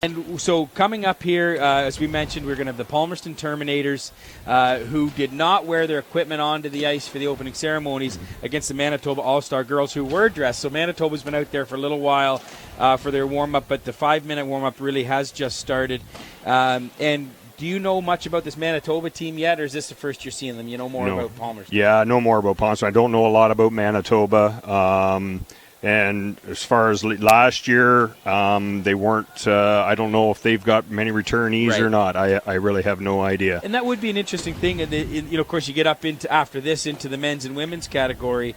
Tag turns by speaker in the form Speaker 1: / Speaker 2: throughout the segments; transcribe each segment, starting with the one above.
Speaker 1: And so coming up here, as we mentioned, we're going to have the Palmerston Terminators, who did not wear their equipment onto the ice for the opening ceremonies against the Manitoba All-Star girls, who were dressed. So Manitoba's been out there for a little while for their warm-up, but the 5-minute warm-up really has just started. And do you know much about this Manitoba team yet, or is this the first you're seeing them? You know more about Palmerston?
Speaker 2: Yeah, I know more about Palmerston. I don't know a lot about Manitoba. And as far as last year, they weren't. I don't know if they've got many returnees or not. I really have no idea.
Speaker 1: And that would be an interesting thing. And of course, you get up into the men's and women's category.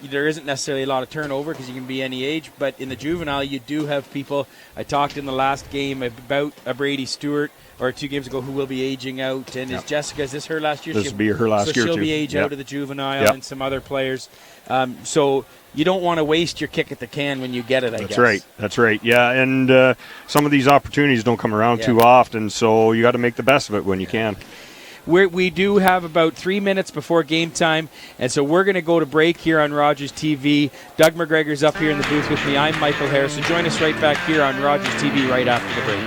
Speaker 1: There isn't necessarily a lot of turnover because you can be any age. But in the juvenile, you do have people. I talked in the last game about a Brady Stewart, or 2 games ago, who will be aging out. And is Jessica? Is this her last year?
Speaker 2: This will be her last year
Speaker 1: so
Speaker 2: too.
Speaker 1: she'll be age out of the juvenile, and some other players. So you don't want to waste your kick at the can when you get it, I guess.
Speaker 2: That's right. Yeah, and some of these opportunities don't come around too often, so you got to make the best of it when you can.
Speaker 1: We do have about 3 minutes before game time, and so we're going to go to break here on Rogers TV. Doug McGregor's up here in the booth with me. I'm Michael Harris. So join us right back here on Rogers TV right after the break.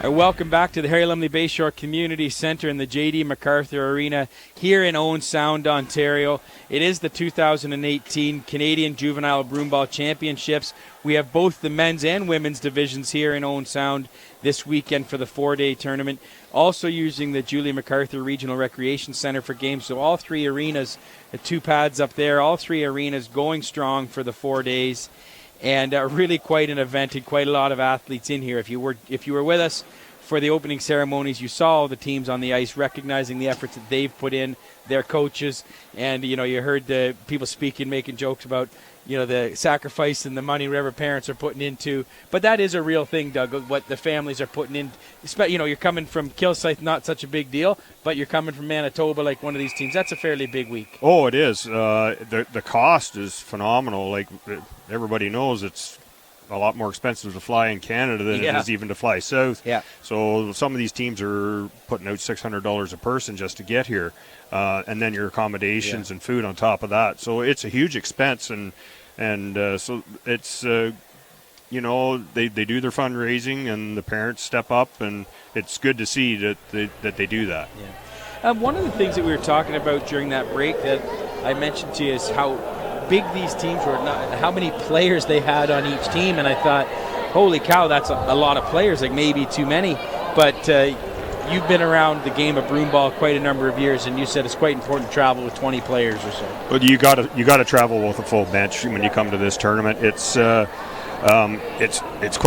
Speaker 1: Welcome back to the Harry Lumley Bayshore Community Centre in the J.D. MacArthur Arena here in Owen Sound, Ontario. It is the 2018 Canadian Juvenile Broomball Championships. We have both the men's and women's divisions here in Owen Sound this weekend for the 4-day tournament. Also using the Julie MacArthur Regional Recreation Centre for games. So all 3 arenas, the 2 pads up there, all 3 arenas going strong for the 4 days. And really quite an event and quite a lot of athletes in here. If you were with us for the opening ceremonies, you saw all the teams on the ice recognizing the efforts that they've put in, their coaches, and you heard the people speaking, making jokes about the sacrifice and the money whatever parents are putting into. But that is a real thing, Doug, what the families are putting in. You're coming from Kilsyth, not such a big deal, but you're coming from Manitoba, like one of these teams. That's a fairly big week.
Speaker 2: Oh, it is. The cost is phenomenal. Like everybody knows, it's a lot more expensive to fly in Canada than it is even to fly south.
Speaker 1: Yeah.
Speaker 2: So some of these teams are putting out $600 a person just to get here, and then your accommodations and food on top of that. So it's a huge expense, and so it's they do their fundraising and the parents step up, and it's good to see that they do that.
Speaker 1: Yeah. One of the things that we were talking about during that break that I mentioned to you is how big these teams were, how many players they had on each team, and I thought, holy cow, that's a lot of players, like maybe too many. But you've been around the game of broomball quite a number of years, and you said it's quite important to travel with 20 players or so.
Speaker 2: Well, you got to travel with a full bench when you come to this tournament. It's quite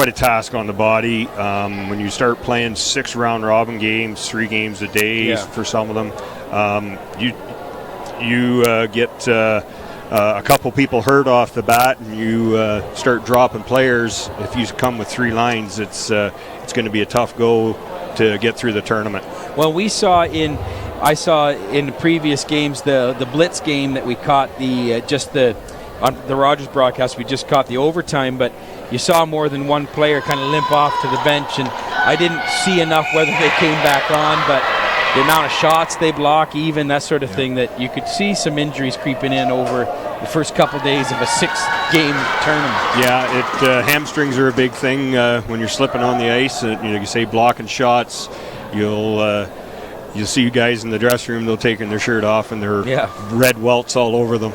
Speaker 2: a task on the body. When you start playing 6 round robin games, 3 games a day for some of them, you get a couple people hurt off the bat and you start dropping players, if you come with 3 lines, it's going to be a tough go to get through the tournament.
Speaker 1: Well, I saw in the previous games the blitz game that we caught on the Rogers broadcast. We just caught the overtime, but you saw more than one player kind of limp off to the bench, and I didn't see enough whether they came back on, but the amount of shots they block, even that sort of thing, that you could see some injuries creeping in over the first couple days of a 6-game tournament.
Speaker 2: Yeah, hamstrings are a big thing when you're slipping on the ice. You say blocking shots, you'll see you guys in the dressing room, they'll taking their shirt off and their red welts all over them.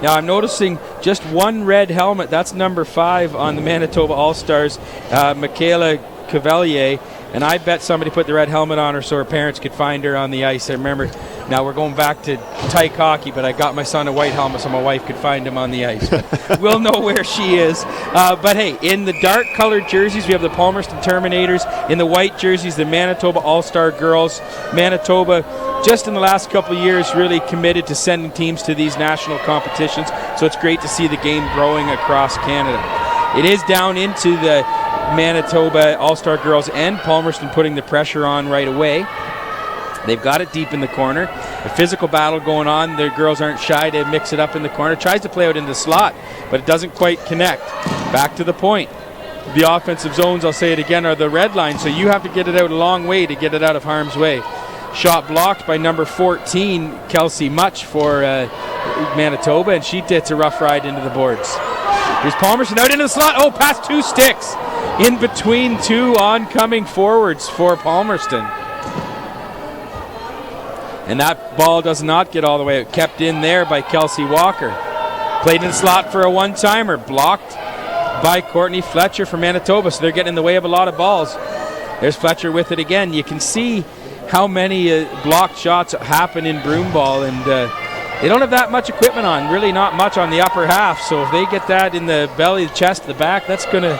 Speaker 1: Now I'm noticing just one red helmet. That's number 5 on the Manitoba All-Stars, Michaela Cavalier. And I bet somebody put the red helmet on her so her parents could find her on the ice. I remember, now we're going back to tyke hockey, but I got my son a white helmet so my wife could find him on the ice. We'll know where she is. But hey, in the dark colored jerseys, we have the Palmerston Terminators. In the white jerseys, the Manitoba All-Star Girls. Manitoba, just in the last couple of years, really committed to sending teams to these national competitions. So it's great to see the game growing across Canada. It is down into the Manitoba All-Star Girls and Palmerston putting the pressure on right away. They've got it deep in the corner. A physical battle going on. The girls aren't shy to mix it up in the corner. Tries to play out in the slot, but it doesn't quite connect. Back to the point. The offensive zones, I'll say it again, are the red line, so you have to get it out a long way to get it out of harm's way. Shot blocked by number 14, Kelsey Much for Manitoba, and she gets a rough ride into the boards. Here's Palmerston out into the slot. Oh, past 2 sticks. In between 2 oncoming forwards for Palmerston. And that ball does not get all the way out. Kept in there by Kelsey Walker. Played in the slot for a one-timer. Blocked by Courtney Fletcher from Manitoba. So they're getting in the way of a lot of balls. There's Fletcher with it again. You can see how many blocked shots happen in Broomball. And they don't have that much equipment on. Really not much on the upper half. So if they get that in the belly, the chest, the back, that's going to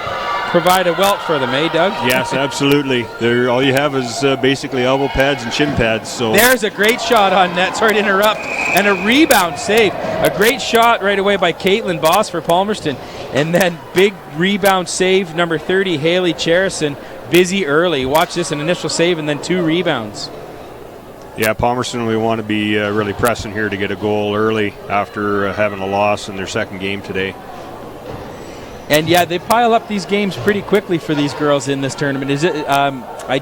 Speaker 1: provide a welt for them, eh, Doug?
Speaker 2: Yes, absolutely. All you have is basically elbow pads and shin pads. So
Speaker 1: there's a great shot on net. Sorry to interrupt. And a rebound save. A great shot right away by Caitlin Boss for Palmerston. And then big rebound save, number 30, Haley Cherison. Busy early. Watch this, an initial save and then 2 rebounds.
Speaker 2: Yeah, Palmerston, we want to be really pressing here to get a goal early after having a loss in their second game today.
Speaker 1: And yeah, they pile up these games pretty quickly for these girls in this tournament. Is it? I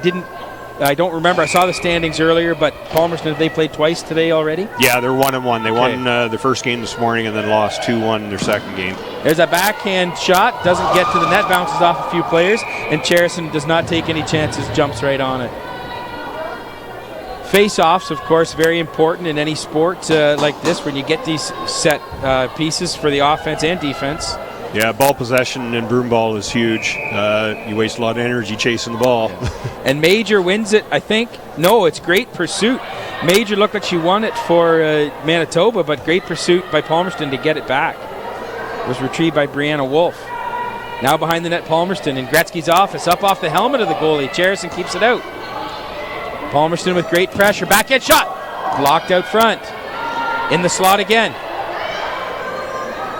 Speaker 1: don't remember. I saw the standings earlier, but Palmerston, they played twice today already?
Speaker 2: Yeah, they're 1-1. They won the first game this morning and then lost 2-1 in their second game.
Speaker 1: There's a backhand shot, doesn't get to the net, bounces off a few players, and Cherison does not take any chances, jumps right on it. Face-offs, of course, very important in any sport like this when you get these set pieces for the offense and defense.
Speaker 2: Yeah, ball possession in Broomball is huge. You waste a lot of energy chasing the ball.
Speaker 1: And Major wins it, I think. No, it's great pursuit. Major looked like she won it for Manitoba, but great pursuit by Palmerston to get it back. It was retrieved by Brianna Wolf. Now behind the net, Palmerston in Gretzky's office, up off the helmet of the goalie. Cherison keeps it out. Palmerston with great pressure. Backhand shot. Blocked out front. In the slot again.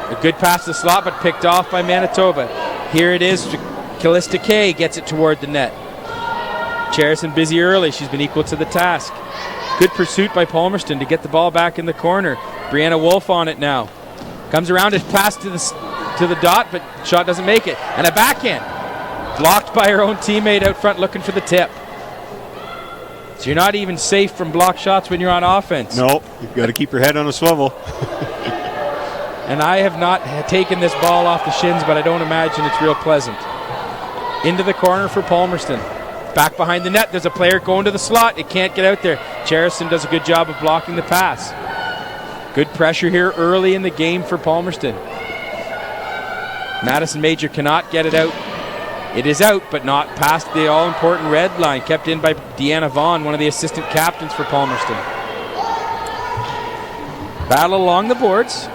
Speaker 1: A good pass to the slot, but picked off by Manitoba. Here it is. Callista Kay gets it toward the net. Cherison busy early. She's been equal to the task. Good pursuit by Palmerston to get the ball back in the corner. Brianna Wolf on it now. Comes around and pass to the dot, but shot doesn't make it. And a backhand. Blocked by her own teammate out front looking for the tip. So you're not even safe from block shots when you're on offense.
Speaker 2: No, you've got to keep your head on a swivel.
Speaker 1: And I have not taken this ball off the shins, but I don't imagine it's real pleasant. Into the corner for Palmerston. Back behind the net, there's a player going to the slot. It can't get out there. Cherison does a good job of blocking the pass. Good pressure here early in the game for Palmerston. Madison Major cannot get it out. It is out, but not past the all-important red line. Kept in by Deanna Vaughn, one of the assistant captains for Palmerston. Battle along the boards.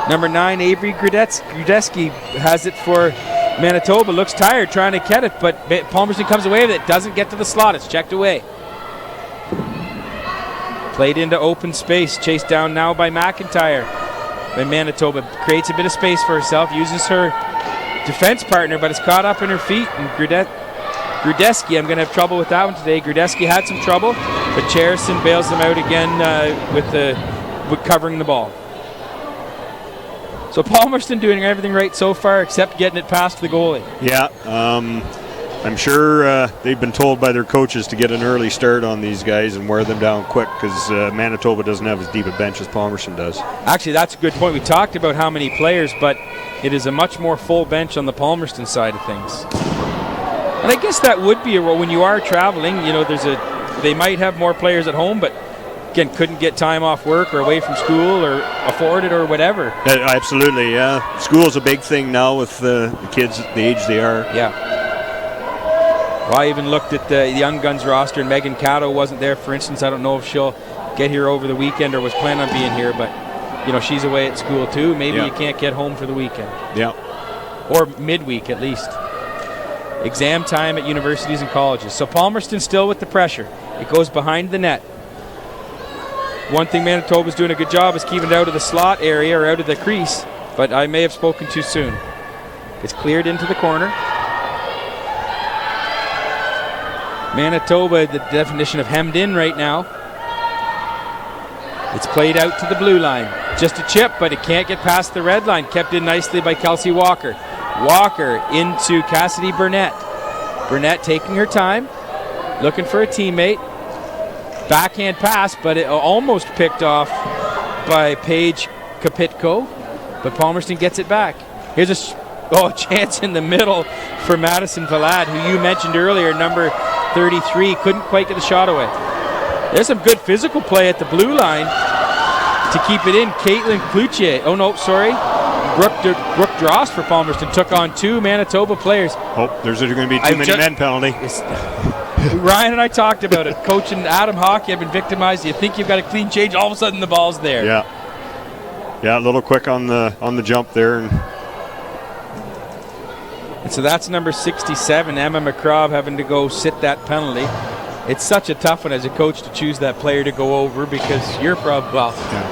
Speaker 1: Number 9, Avery Grudeski has it for Manitoba. Looks tired trying to get it, but Palmerston comes away with it. Doesn't get to the slot. It's checked away. Played into open space. Chased down now by McIntyre. And Manitoba creates a bit of space for herself, uses her defense partner, but it's caught up in her feet. And Grudeski, I'm going to have trouble with that one today. Grudeski had some trouble, but Cherison bails them out again with covering the ball. So Palmerston doing everything right so far except getting it past the goalie.
Speaker 2: Yeah, I'm sure they've been told by their coaches to get an early start on these guys and wear them down quick, because Manitoba doesn't have as deep a bench as Palmerston does. Actually,
Speaker 1: that's a good point. We talked about how many players, but it is a much more full bench on the Palmerston side of things. And I guess that would be a role when you are traveling. You know, they might have more players at home, but again, couldn't get time off work or away from school or afford it or whatever.
Speaker 2: Absolutely, yeah. School's a big thing now with the kids at the age they are.
Speaker 1: Yeah. Well, I even looked at the Young Guns roster, and Megan Cato wasn't there, for instance. I don't know if she'll get here over the weekend or was planning on being here, but you know, she's away at school too. Maybe you can't get home for the weekend.
Speaker 2: Yeah.
Speaker 1: Or midweek at least. Exam time at universities and colleges. So Palmerston still with the pressure. It goes behind the net. One thing Manitoba's doing a good job is keeping it out of the slot area or out of the crease, but I may have spoken too soon. It's cleared into the corner. Manitoba, the definition of hemmed in right now. It's played out to the blue line. Just a chip, but it can't get past the red line. Kept in nicely by Kelsey Walker. Walker into Cassidy Burnett. Burnett taking her time, looking for a teammate. Backhand pass, but it almost picked off by Paige Kapitko. But Palmerston gets it back. Here's a chance in the middle for Madison Valad, who you mentioned earlier, number 33, couldn't quite get the shot away. There's some good physical play at the blue line to keep it in. Caitlin Cloutier. Oh, no, sorry. Brooke Drost for Palmerston took on two Manitoba players.
Speaker 2: Oh, there's going to be too many men penalty.
Speaker 1: Ryan and I talked about it. Coach and Adam Hockey have been victimized. You think you've got a clean change, all of a sudden the ball's there.
Speaker 2: Yeah, a little quick on the jump there.
Speaker 1: And so that's number 67, Emma McCrobb, having to go sit that penalty. It's such a tough one as a coach to choose that player to go over, because you're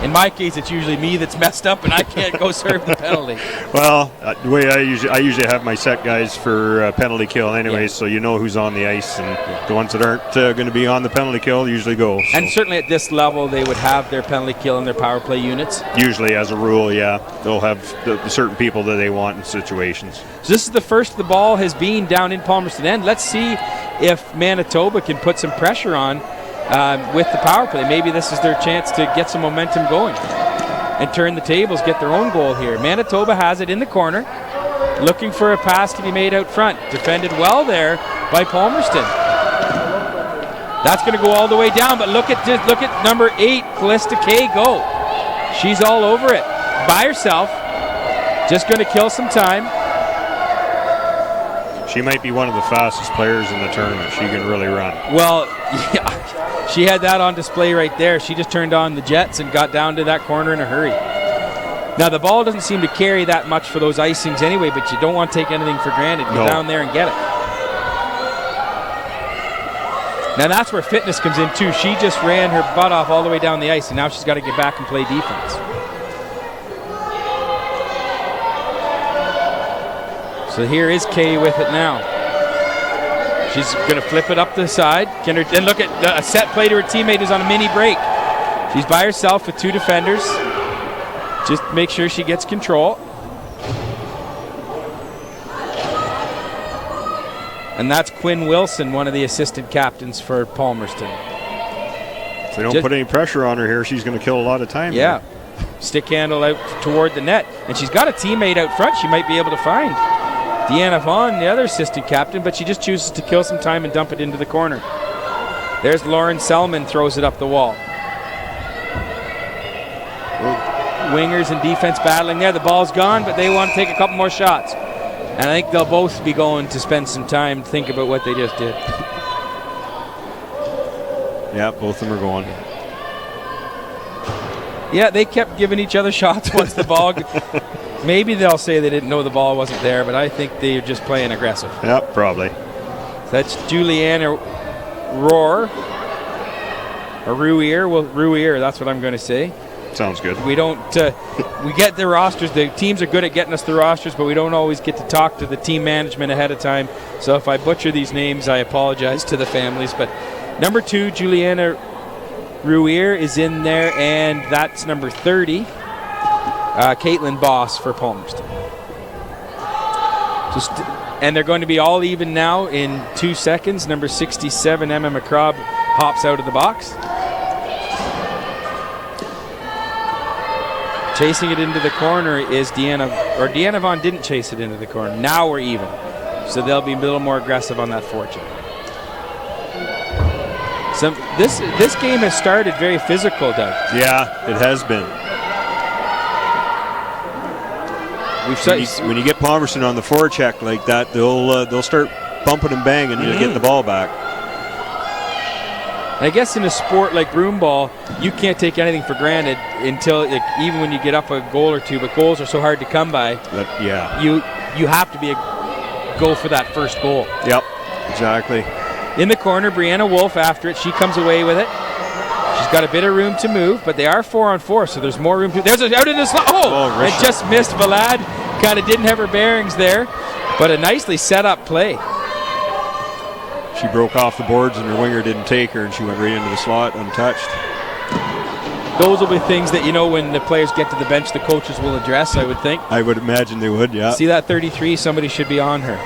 Speaker 1: in my case, it's usually me that's messed up and I can't go serve the penalty.
Speaker 2: Well, the way I usually have my set guys for penalty kill anyway, so you know who's on the ice, and the ones that aren't going to be on the penalty kill usually go. So.
Speaker 1: And certainly at this level, they would have their penalty kill in their power play units.
Speaker 2: Usually, as a rule, yeah. They'll have the certain people that they want in situations.
Speaker 1: So this is the first the ball has been down in Palmerston end. Let's see if Manitoba can put some pressure on with the power play. Maybe this is their chance to get some momentum going and turn the tables, get their own goal here. Manitoba has it in the corner, looking for a pass to be made out front. Defended well there by Palmerston. That's going to go all the way down, but look at number 8, Callista Kay, go. She's all over it by herself, just going to kill some time.
Speaker 2: She might be one of the fastest players in the tournament. She can really run.
Speaker 1: Well, yeah, she had that on display right there. She just turned on the jets and got down to that corner in a hurry. Now, the ball doesn't seem to carry that much for those icings anyway, but you don't want to take anything for granted. Get down there and get it. Now, that's where fitness comes in, too. She just ran her butt off all the way down the ice, and now she's got to get back and play defense. So here is Kay with it now. She's going to flip it up the side. And look at a set play to her teammate who's on a mini break. She's by herself with two defenders. Just make sure she gets control. And that's Quinn Wilson, one of the assistant captains for Palmerston.
Speaker 2: If they don't put any pressure on her here, she's going to kill a lot of time.
Speaker 1: Yeah. Stick handle out toward the net. And she's got a teammate out front she might be able to find. Deanna Vaughn, the other assistant captain, but she just chooses to kill some time and dump it into the corner. There's Lauren Selman, throws it up the wall. Wingers and defense battling there. The ball's gone, but they want to take a couple more shots. And I think they'll both be going to spend some time to think about what they just did.
Speaker 2: Yeah, both of them are going.
Speaker 1: Yeah, they kept giving each other shots once the ball... Maybe they'll say they didn't know the ball wasn't there, but I think they're just playing aggressive.
Speaker 2: Yep, probably.
Speaker 1: That's Juliana Rohr. Or Ruier. Well, Ruier, that's what I'm going to say.
Speaker 2: Sounds good.
Speaker 1: We don't. We get the rosters. The teams are good at getting us the rosters, but we don't always get to talk to the team management ahead of time. So if I butcher these names, I apologize to the families. But number 2, Juliana Ruier is in there, and that's number 30, Caitlin Boss for Palmerston. And they're going to be all even now in 2 seconds. Number 67, Emma McCrobb, hops out of the box. Chasing it into the corner is Deanna Vaughn didn't chase it into the corner. Now we're even. So they'll be a little more aggressive on that forecheck. So this game has started very physical, Doug.
Speaker 2: Yeah, it has been. When you get Palmerston on the forecheck like that, they'll start bumping and banging to get the ball back.
Speaker 1: I guess in a sport like broomball, you can't take anything for granted until even when you get up a goal or two. But goals are so hard to come by. You have to go for that first goal.
Speaker 2: Yep, exactly.
Speaker 1: In the corner, Brianna Wolf after it. She comes away with it. She's got a bit of room to move, but they are 4-on-4, so there's more room to. There's out in the slot. It just missed. Valad kind of didn't have her bearings there, but a nicely set up play.
Speaker 2: She broke off the boards and her winger didn't take her, and she went right into the slot untouched.
Speaker 1: Those will be things that, when the players get to the bench, the coaches will address, I would think.
Speaker 2: I would imagine they would, yeah.
Speaker 1: See that 33? Somebody should be on her.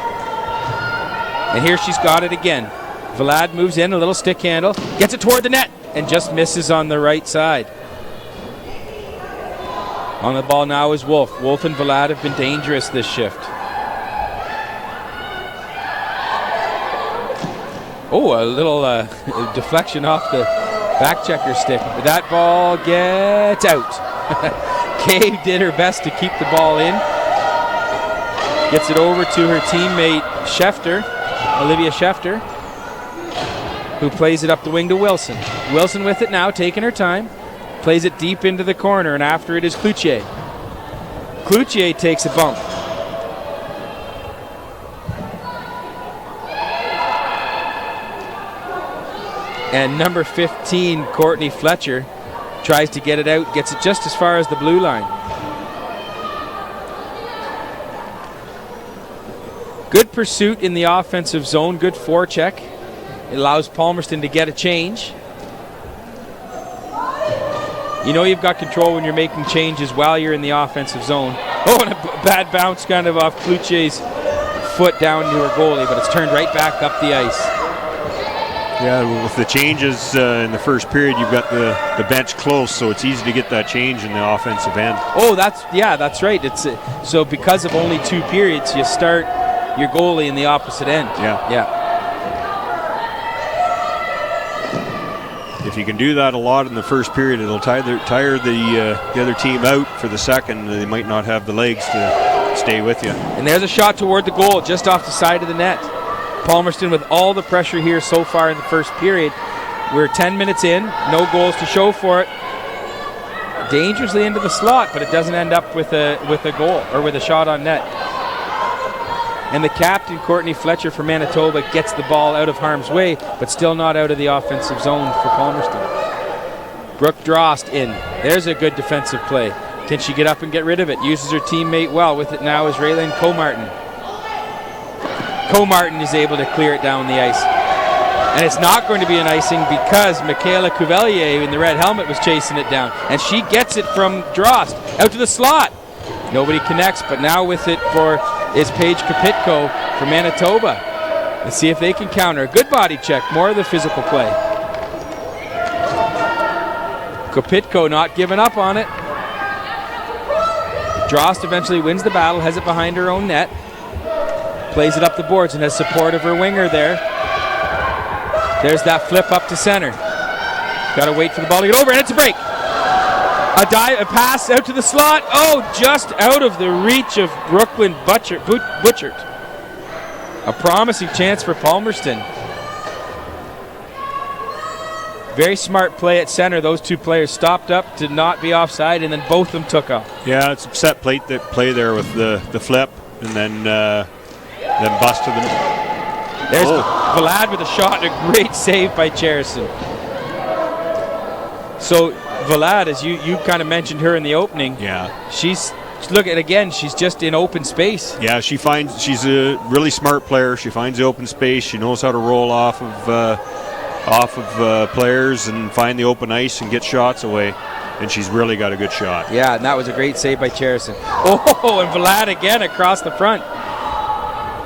Speaker 1: And here she's got it again. Vlad moves in, a little stick handle, gets it toward the net, and just misses on the right side. On the ball now is Wolf. Wolf and Vlad have been dangerous this shift. Oh, a little deflection off the back checker stick. That ball gets out. Kay did her best to keep the ball in. Gets it over to her teammate Olivia Schefter, who plays it up the wing to Wilson. Wilson with it now, taking her time. Plays it deep into the corner, and after it is Cloutier. Cloutier takes a bump. And number 15, Courtney Fletcher, tries to get it out, gets it just as far as the blue line. Good pursuit in the offensive zone, good forecheck. It allows Palmerston to get a change. You've got control when you're making changes while you're in the offensive zone. Oh, and a bad bounce kind of off Cloutier's foot down to her goalie, but it's turned right back up the ice.
Speaker 2: Yeah, with the changes in the first period, you've got the bench close, so it's easy to get that change in the offensive end.
Speaker 1: Oh, that's right. It's so because of only 2 periods, you start your goalie in the opposite end.
Speaker 2: Yeah. If you can do that a lot in the first period, it'll tire the other team out for the second. They might not have the legs to stay with you.
Speaker 1: And there's a shot toward the goal, just off the side of the net. Palmerston with all the pressure here so far in the first period. We're 10 minutes in, no goals to show for it. Dangerously into the slot, but it doesn't end up with a goal or with a shot on net. And the captain, Courtney Fletcher for Manitoba, gets the ball out of harm's way, but still not out of the offensive zone for Palmerston. Brooke Drost in. There's a good defensive play. Can she get up and get rid of it? Uses her teammate well. With it now is Raylene Comartin. Comartin is able to clear it down the ice. And it's not going to be an icing because Michaela Cuvelier in the red helmet was chasing it down. And she gets it from Drost out to the slot. Nobody connects, but now with it is Paige Kopitko for Manitoba. Let's see if they can counter. A good body check, more of the physical play. Kopitko not giving up on it. Drost eventually wins the battle, has it behind her own net. Plays it up the boards and has support of her winger there. There's that flip up to center. Got to wait for the ball to get over, and it's a break. A pass out to the slot. Oh, just out of the reach of Brooklyn Butchert. A promising chance for Palmerston. Very smart play at center. Those 2 players stopped up to not be offside, and then both of them took off.
Speaker 2: Yeah, it's a set play there with the flip, and then bust to the net.
Speaker 1: There's Vlad with a shot and a great save by Cherison. So Vlad, as you kind of mentioned her in the opening.
Speaker 2: Yeah.
Speaker 1: She's just in open space.
Speaker 2: Yeah, she's a really smart player. She finds the open space. She knows how to roll off of players and find the open ice and get shots away. And she's really got a good shot.
Speaker 1: Yeah, and that was a great save by Cherison. Oh, and Vlad again across the front.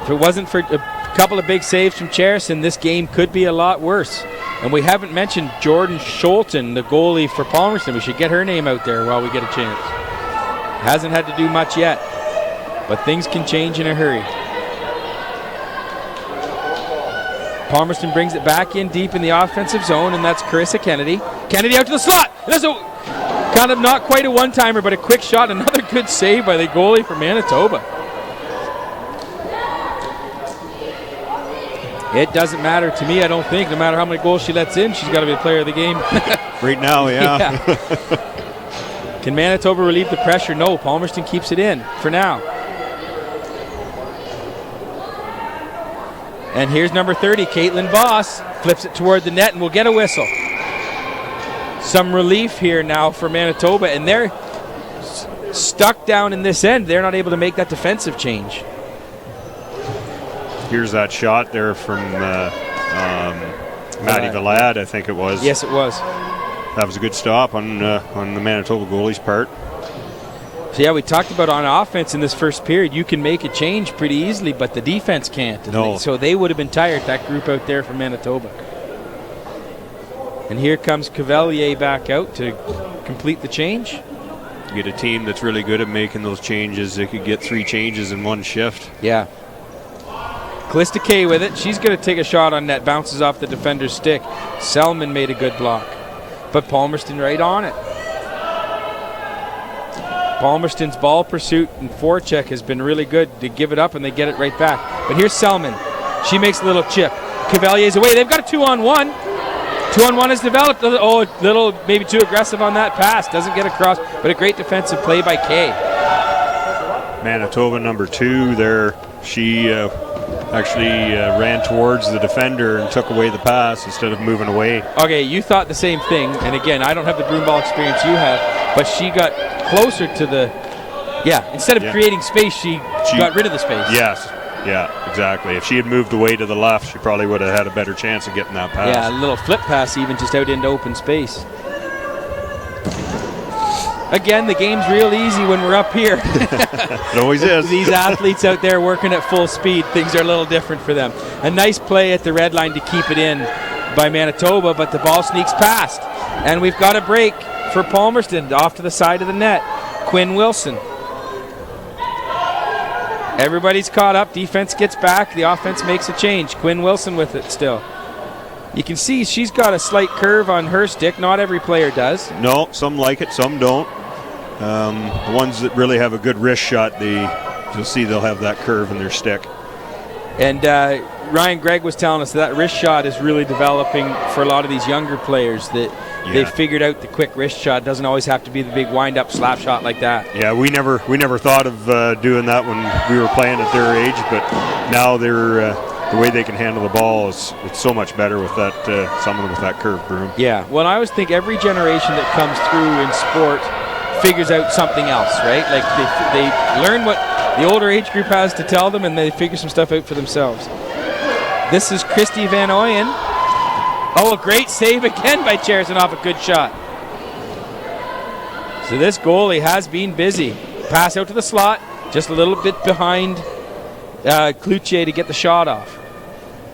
Speaker 1: If it wasn't for a couple of big saves from Cherison, this game could be a lot worse. And we haven't mentioned Jordan Scholten, the goalie for Palmerston. We should get her name out there while we get a chance. Hasn't had to do much yet, but things can change in a hurry. Palmerston brings it back in deep in the offensive zone, and that's Carissa Kennedy. Kennedy out to the slot. There's a kind of not quite a one-timer, but a quick shot. Another good save by the goalie for Manitoba. It doesn't matter to me, I don't think. No matter how many goals she lets in, she's got to be the player of the game.
Speaker 2: Right now, yeah.
Speaker 1: Can Manitoba relieve the pressure? No, Palmerston keeps it in for now. And here's number 30, Caitlin Voss, flips it toward the net and will get a whistle. Some relief here now for Manitoba, and they're stuck down in this end. They're not able to make that defensive change.
Speaker 2: Here's that shot there from Maddie Vlad, I think it was.
Speaker 1: Yes, it was.
Speaker 2: That was a good stop on the Manitoba goalie's part.
Speaker 1: So yeah, we talked about on offense in this first period, you can make a change pretty easily, but the defense can't.
Speaker 2: No.
Speaker 1: So they would have been tired, that group out there from Manitoba. And here comes Cavalier back out to complete the change.
Speaker 2: You get a team that's really good at making those changes. They could get 3 changes in one shift.
Speaker 1: Yeah. Callista Kay with it. She's going to take a shot on net. Bounces off the defender's stick. Selman made a good block. But Palmerston right on it. Palmerston's ball pursuit and forecheck has been really good. They give it up and they get it right back. But here's Selman. She makes a little chip. Cavalier's away. They've got a 2-on-1. 2-on-1 has developed. Oh, a little maybe too aggressive on that pass. Doesn't get across, but a great defensive play by Kay.
Speaker 2: Manitoba number 2 there. She actually ran towards the defender and took away the pass instead of moving away.
Speaker 1: Okay, you thought the same thing. And again, I don't have the broomball experience you have, but she got closer to the, instead of creating space, she got rid of the space.
Speaker 2: Yes, yeah, exactly. If she had moved away to the left, she probably would have had a better chance of getting that pass.
Speaker 1: Yeah, a little flip pass even just out into open space. Again, the game's real easy when we're up here.
Speaker 2: It always is.
Speaker 1: These athletes out there working at full speed, things are a little different for them. A nice play at the red line to keep it in by Manitoba, but the ball sneaks past. And we've got a break for Palmerston off to the side of the net. Quinn Wilson. Everybody's caught up. Defense gets back. The offense makes a change. Quinn Wilson with it still. You can see she's got a slight curve on her stick. Not every player does.
Speaker 2: No, some like it, some don't. The ones that really have a good wrist shot, you'll see they'll have that curve in their stick.
Speaker 1: And Ryan Gregg was telling us that wrist shot is really developing for a lot of these younger players, that they've figured out the quick wrist shot. It doesn't always have to be the big wind-up slap shot like that. Yeah,
Speaker 2: we never thought of doing that when we were playing at their age, but now they're the way they can handle the ball it's so much better with that. Some of them with that curved broom.
Speaker 1: Yeah, well, I always think every generation that comes through in sport figures out something else, right? Like they learn what the older age group has to tell them, and they figure some stuff out for themselves. This is Christy Van Ooyen. Oh, a great save again by Cherison off a good shot. So this goalie has been busy. Pass out to the slot, just a little bit behind Cloutier to get the shot off.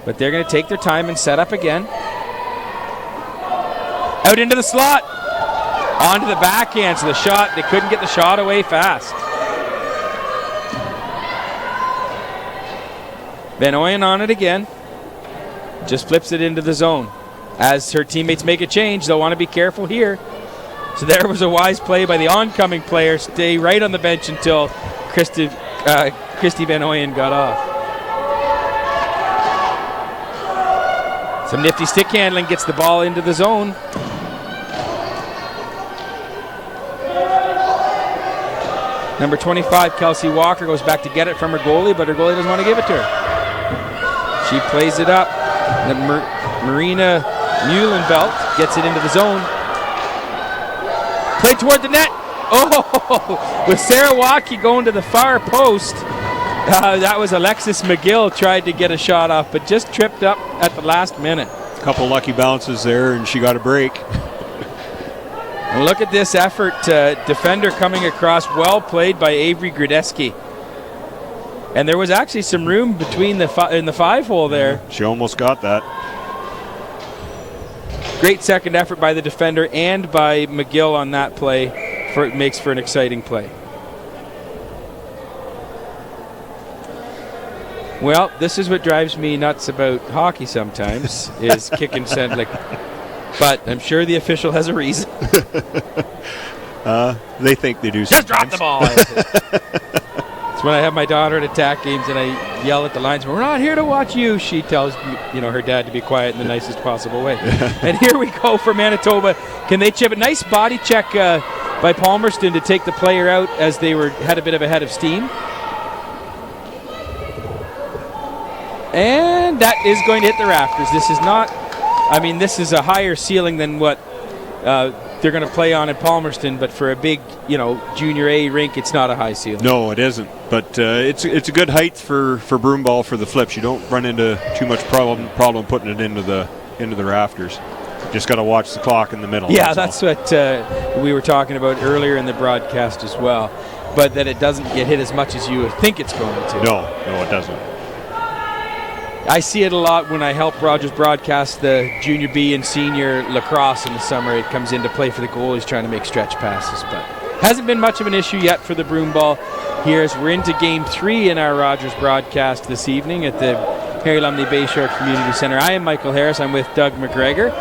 Speaker 1: But they're going to take their time and set up again. Out into the slot. Onto the backhand, so the shot, they couldn't get the shot away fast. Van Ooyen on it again. Just flips it into the zone. As her teammates make a change, they'll want to be careful here. So there was a wise play by the oncoming player. Stay right on the bench until Christy Van Ooyen got off. Some nifty stick handling, gets the ball into the zone. Number 25, Kelsey Walker, goes back to get it from her goalie, but her goalie doesn't want to give it to her. She plays it up. And Marina Muhlenbelt gets it into the zone. Played toward the net. Oh, with Sarah Waukee going to the far post. That was Alexis McGill tried to get a shot off, but just tripped up at the last minute.
Speaker 2: A couple lucky bounces there, and she got a break.
Speaker 1: And look at this effort. Defender coming across. Well played by Avery Grudeski. And there was actually some room between in the 5-hole there.
Speaker 2: She almost got that.
Speaker 1: Great second effort by the defender and by McGill on that play. It makes for an exciting play. Well, this is what drives me nuts about hockey sometimes, is kick and send. But I'm sure the official has a reason.
Speaker 2: They think they do.
Speaker 1: Just drop the ball. It's when I have my daughter at attack games and I yell at the linesman, "We're not here to watch you." She tells her dad to be quiet in the nicest possible way. And here we go for Manitoba. Can they chip it? Nice body check by Palmerston to take the player out as they had a bit of a head of steam. And that is going to hit the rafters. This is not, this is a higher ceiling than what they're going to play on at Palmerston, but for a big, junior A rink, it's not a high ceiling.
Speaker 2: No, it isn't. But it's a good height for Broomball for the flips. You don't run into too much problem putting it into the rafters. Just got to watch the clock in the middle.
Speaker 1: Yeah, that's what we were talking about earlier in the broadcast as well. But that it doesn't get hit as much as you think it's going to.
Speaker 2: No, it doesn't.
Speaker 1: I see it a lot when I help Rogers broadcast the junior B and senior lacrosse in the summer. It comes into play for the goalies trying to make stretch passes, but hasn't been much of an issue yet for the Broomball here as we're into Game 3 in our Rogers broadcast this evening at the Harry Lumley Bayshore Community Center. I am Michael Harris. I'm with Doug McGregor,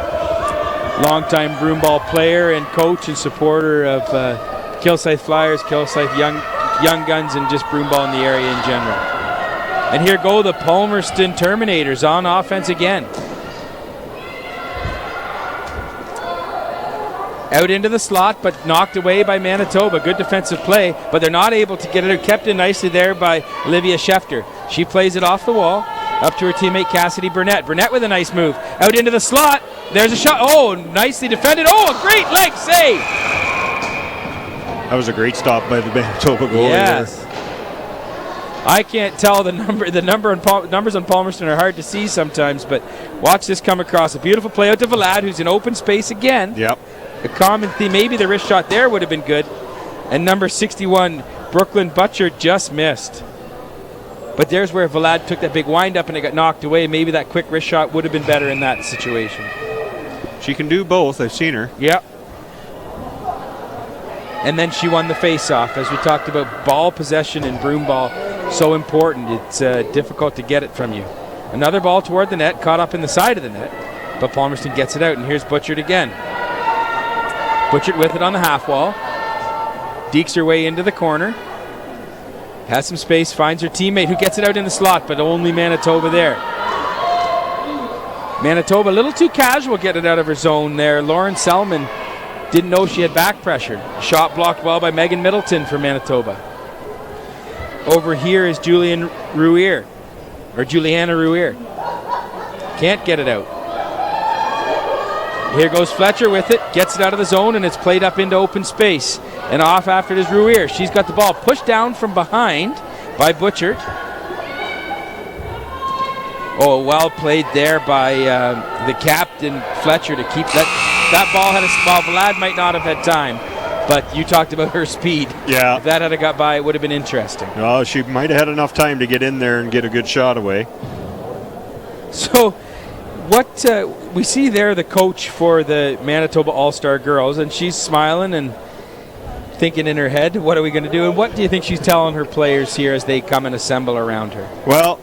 Speaker 1: longtime Broomball player and coach and supporter of Kilsyth Flyers, Kilsyth Young Guns, and just Broomball in the area in general. And here go the Palmerston Terminators on offense again. Out into the slot, but knocked away by Manitoba. Good defensive play, but they're not able to get it. Kept in nicely there by Olivia Schefter. She plays it off the wall, up to her teammate Cassidy Burnett. Burnett with a nice move. Out into the slot. There's a shot. Oh, nicely defended. Oh, a great leg save.
Speaker 2: That was a great stop by the Manitoba goalie.
Speaker 1: Yes. There. I can't tell numbers on Palmerston are hard to see sometimes, but watch this come across. A beautiful play out to Vlad, who's in open space again.
Speaker 2: Yep.
Speaker 1: A common theme. Maybe the wrist shot there would have been good. And number 61, Brooklyn Butcher, just missed. But there's where Vlad took that big wind-up and it got knocked away. Maybe that quick wrist shot would have been better in that situation.
Speaker 2: She can do both. I've seen her.
Speaker 1: Yep. And then she won the face-off. As we talked about, ball possession in Broomball, so important. It's difficult to get it from you. Another ball toward the net, caught up in the side of the net, but Palmerston gets it out, and here's Butchert again. Butchert with it on the half wall. Dekes her way into the corner. Has some space, finds her teammate who gets it out in the slot, but only Manitoba there. Manitoba a little too casual getting it out of her zone there. Lauren Selman didn't know she had back pressure. Shot blocked well by Megan Middleton for Manitoba. Over here is Juliana Ruier. Can't get it out. Here goes Fletcher with it, gets it out of the zone, and it's played up into open space. And off after it is Ruier. She's got the ball pushed down from behind by Butchert. Oh, well played there by the captain, Fletcher, to keep that ball had a ball. Vlad might not have had time, but you talked about her speed.
Speaker 2: Yeah.
Speaker 1: If that had got by, it would have been interesting.
Speaker 2: Well, she might have had enough time to get in there and get a good shot away.
Speaker 1: So what we see there, the coach for the Manitoba All-Star Girls, and she's smiling and thinking in her head, what are we going to do? And what do you think she's telling her players here as they come and assemble around her?
Speaker 2: Well,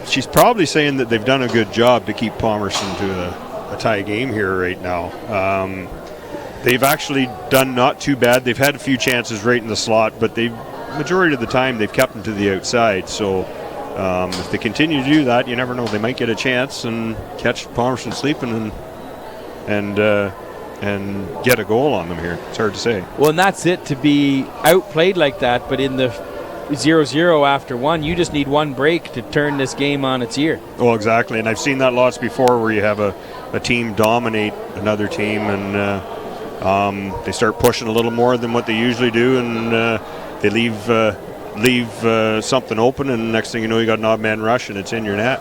Speaker 2: she's probably saying that they've done a good job to keep Palmerston to a tie game here right now. They've actually done not too bad. They've had a few chances right in the slot, but majority of the time they've kept them to the outside. So if they continue to do that, you never know. They might get a chance and catch Palmerston sleeping and get a goal on them here. It's hard to say.
Speaker 1: Well, and that's it, to be outplayed like that, but in the 0-0 after one, you just need one break to turn this game on its ear.
Speaker 2: Well, exactly, and I've seen that lots before where you have a team dominate another team, and They start pushing a little more than what they usually do, and they leave something open, and next thing you know, you got an odd man rush, and it's in your net.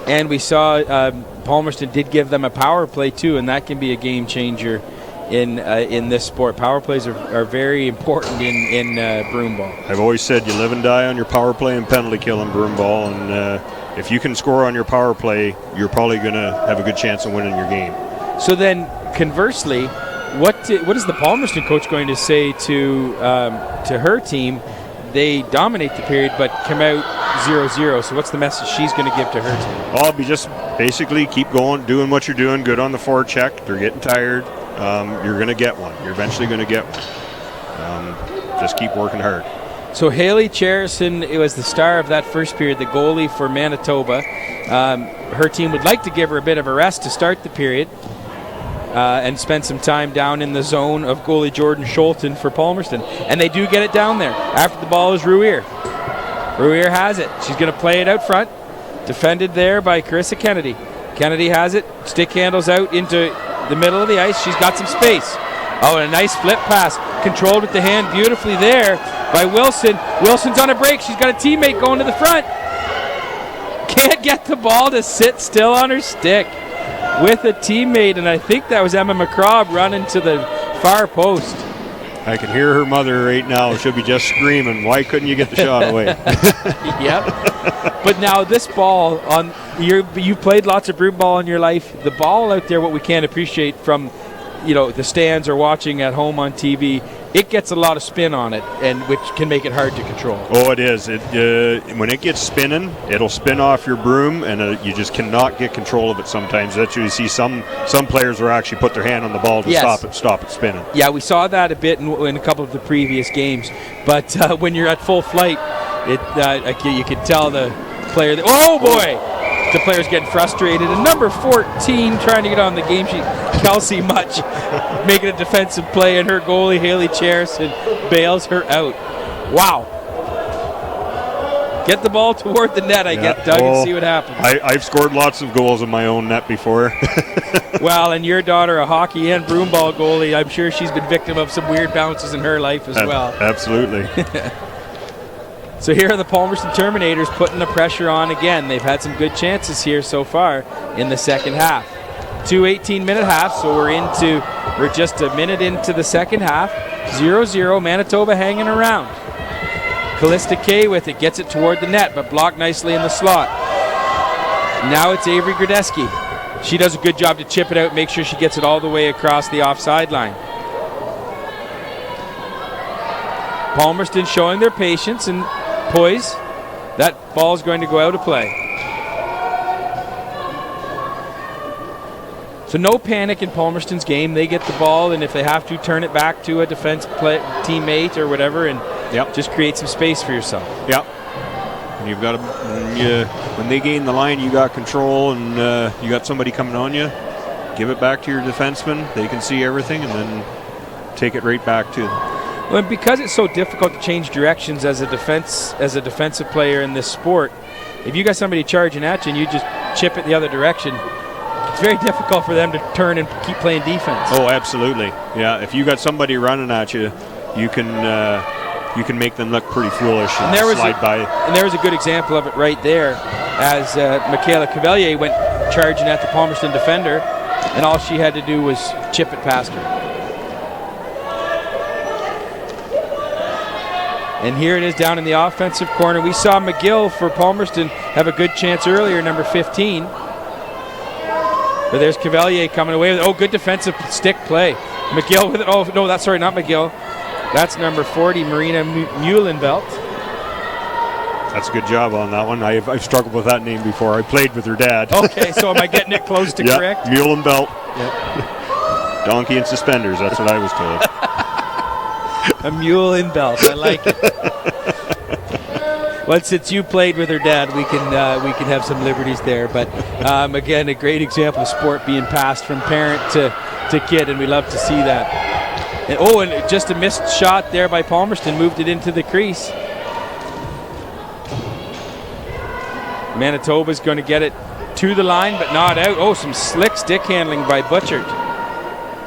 Speaker 1: And we saw Palmerston did give them a power play too, and that can be a game changer in this sport. Power plays are very important in broomball.
Speaker 2: I've always said you live and die on your power play and penalty kill in broomball, and if you can score on your power play, you're probably going to have a good chance of winning your game.
Speaker 1: So then, conversely, what is the Palmerston coach going to say to her team? They dominate the period, but come out 0-0. So what's the message she's going to give to her team?
Speaker 2: I'll be just basically keep going, doing what you're doing, good on the forecheck. They're getting tired. You're going to get one. You're eventually going to get one. Just keep working hard. So
Speaker 1: Haley Cherison, it was the star of that first period, the goalie for Manitoba. Her team would like to give her a bit of a rest to start the period and spend some time down in the zone of goalie Jordan Scholten for Palmerston. And they do get it down there. After the ball is Ruier. Ruier has it. She's going to play it out front. Defended there by Carissa Kennedy. Kennedy has it. Stick handles out into the middle of the ice. She's got some space. Oh, and a nice flip pass. Controlled with the hand beautifully there by Wilson. Wilson's on a break. She's got a teammate going to the front. Can't get the ball to sit still on her stick with a teammate, and I think that was Emma McCrobb running to the far post.
Speaker 2: I can hear her mother right now. She'll be just screaming, why couldn't you get the shot away?
Speaker 1: Yep. But now this ball, you played lots of broomball in your life. The ball out there, what we can't appreciate from the stands or watching at home on TV, it gets a lot of spin on it, and which can make it hard to control.
Speaker 2: Oh, it is. When it gets spinning, it'll spin off your broom, and you just cannot get control of it sometimes. That's where you see some players will actually put their hand on the ball to stop it spinning.
Speaker 1: Yeah, we saw that a bit in a couple of the previous games. But when you're at full flight, you can tell the player that, oh boy! The player's getting frustrated. And number 14 trying to get on the game sheet, Kelsey Much, making a defensive play, and her goalie, Haley Cherison, bails her out. Wow. Get the ball toward the net, I get, Doug, and see what happens.
Speaker 2: I've scored lots of goals in my own net before.
Speaker 1: Well, and your daughter, a hockey and broomball goalie, I'm sure she's been victim of some weird bounces in her life as well.
Speaker 2: Absolutely.
Speaker 1: So here are the Palmerston Terminators putting the pressure on again. They've had some good chances here so far in the second half. 2 18-minute halves, so we're just a minute into the second half. 0-0, Manitoba hanging around. Callista Kay with it, gets it toward the net, but blocked nicely in the slot. Now it's Avery Gradeski. She does a good job to chip it out, make sure she gets it all the way across the offside line. Palmerston showing their patience and poise. That ball is going to go out of play. So no panic in Palmerston's game. They get the ball, and if they have to, turn it back to a defense teammate or whatever, and just create some space for yourself.
Speaker 2: Yep. And you've got to, when they gain the line, you got control, and you got somebody coming on you. Give it back to your defenseman. They can see everything, and then take it right back to them.
Speaker 1: Well, because it's so difficult to change directions as a defensive player in this sport, if you got somebody charging at you and you just chip it the other direction, it's very difficult for them to turn and keep playing defense.
Speaker 2: Oh, absolutely. Yeah, if you got somebody running at you, you can make them look pretty foolish and slide by.
Speaker 1: And there was a good example of it right there as Michaela Cavalier went charging at the Palmerston defender, and all she had to do was chip it past her. And here it is down in the offensive corner. We saw McGill for Palmerston have a good chance earlier, number 15. But there's Cavalier coming away with it. Oh, good defensive stick play. McGill with it. Oh, no, not McGill. That's number 40, Marina Muhlenbelt.
Speaker 2: That's a good job on that one. I've struggled with that name before. I played with her dad.
Speaker 1: Okay, so am I getting it close to correct?
Speaker 2: Muhlenbelt. Yep. Donkey and suspenders, that's what I was told.
Speaker 1: A mule in belt. I like it. Well, since you played with her dad, we can have some liberties there. But again, a great example of sport being passed from parent to kid, and we love to see that. And just a missed shot there by Palmerston, moved it into the crease. Manitoba's going to get it to the line, but not out. Oh, some slick stick handling by Butchert.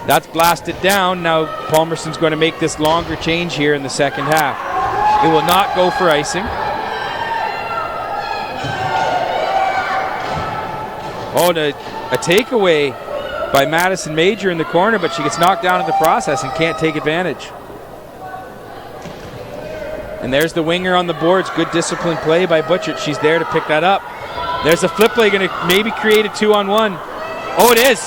Speaker 1: That's blasted down. Now Palmerston's going to make this longer change here in the second half. It will not go for icing. Oh, a takeaway by Madison Major in the corner, but she gets knocked down in the process and can't take advantage. And there's the winger on the boards. Good disciplined play by Butchert. She's there to pick that up. There's a flip play, going to maybe create a 2-on-1. Oh, it is.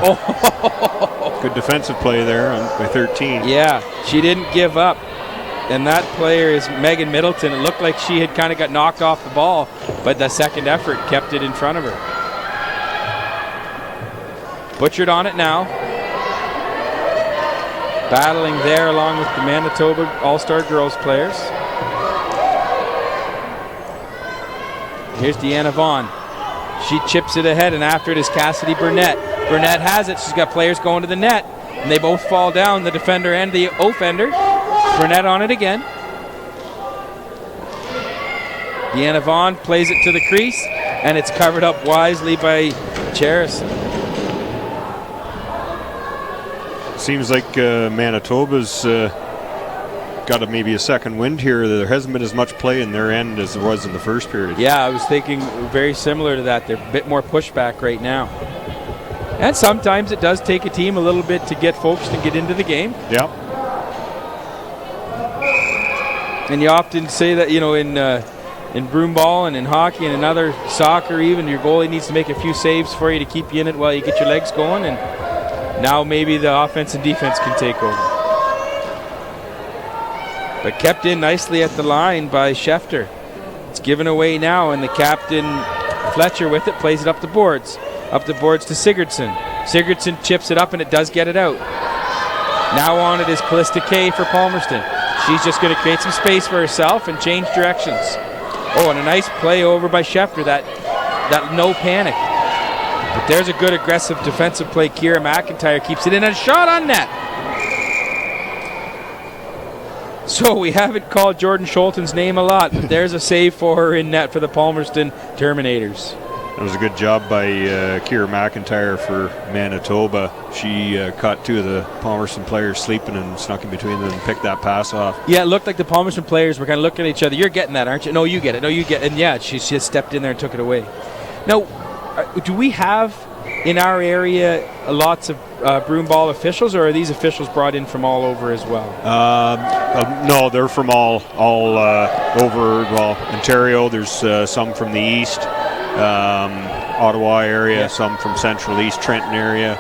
Speaker 1: Oh.
Speaker 2: Good defensive play there by 13.
Speaker 1: Yeah, she didn't give up. And that player is Megan Middleton. It looked like she had kind of got knocked off the ball, but the second effort kept it in front of her. Butchert on it now. Battling there along with the Manitoba All-Star girls players. Here's Deanna Vaughn. She chips it ahead, and after it is Cassidy Burnett. Burnett has it. She's got players going to the net, and they both fall down, the defender and the offender. Burnett on it again. Deanna Vaughn plays it to the crease, and it's covered up wisely by Charison.
Speaker 2: Seems like Manitoba's got maybe a second wind here. There hasn't been as much play in their end as there was in the first period.
Speaker 1: Yeah, I was thinking very similar to that. They're a bit more pushback right now. And sometimes it does take a team a little bit to get focused and get into the game.
Speaker 2: Yeah.
Speaker 1: And you often say that, you know, in broomball and in hockey and in other soccer even, your goalie needs to make a few saves for you to keep you in it while you get your legs going. And now maybe the offense and defense can take over. But kept in nicely at the line by Schefter. It's given away now, and the captain, Fletcher, with it, plays it up the boards. Up the boards to Sigurdsson. Sigurdsson chips it up, and it does get it out. Now on it is Callista Kay for Palmerston. She's just going to create some space for herself and change directions. Oh, and a nice play over by Schefter. That no panic. But there's a good aggressive defensive play. Kira McIntyre keeps it in, and a shot on net. So we haven't called Jordan Scholten's name a lot, but there's a save for her in net for the Palmerston Terminators.
Speaker 2: That was a good job by Kira McIntyre for Manitoba. She caught two of the Palmerston players sleeping and snuck in between them and picked that pass off.
Speaker 1: Yeah, it looked like the Palmerston players were kind of looking at each other. You're getting that, aren't you? No, you get it. No, you get it. And yeah, she just stepped in there and took it away. Now, do we have in our area lots of broomball officials, or are these officials brought in from all over as well?
Speaker 2: No, they're from all over, well, Ontario. There's some from the east, Ottawa area, some from Central East, Trenton area.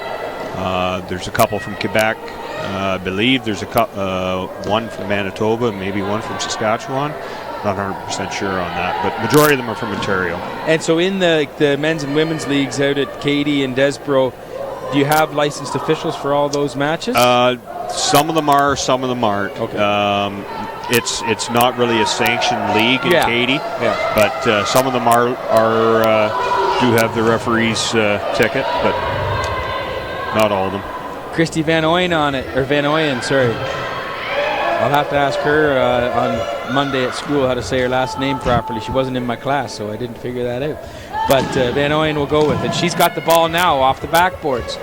Speaker 2: There's a couple from Quebec. I believe there's one from Manitoba, maybe one from Saskatchewan. Not 100% sure on that, but majority of them are from Ontario.
Speaker 1: And so in the men's and women's leagues out at Katy and Desborough, do you have licensed officials for all those matches?
Speaker 2: Some of them are, some of them aren't.
Speaker 1: Okay.
Speaker 2: It's not really a sanctioned league in Katy, but some of them do have the referee's ticket, but not all of them.
Speaker 1: Christy Van Oyen on it, or Van Oyen, sorry. I'll have to ask her on Monday at school how to say her last name properly. She wasn't in my class, so I didn't figure that out. But Van Oyen will go with it. She's got the ball now off the backboards.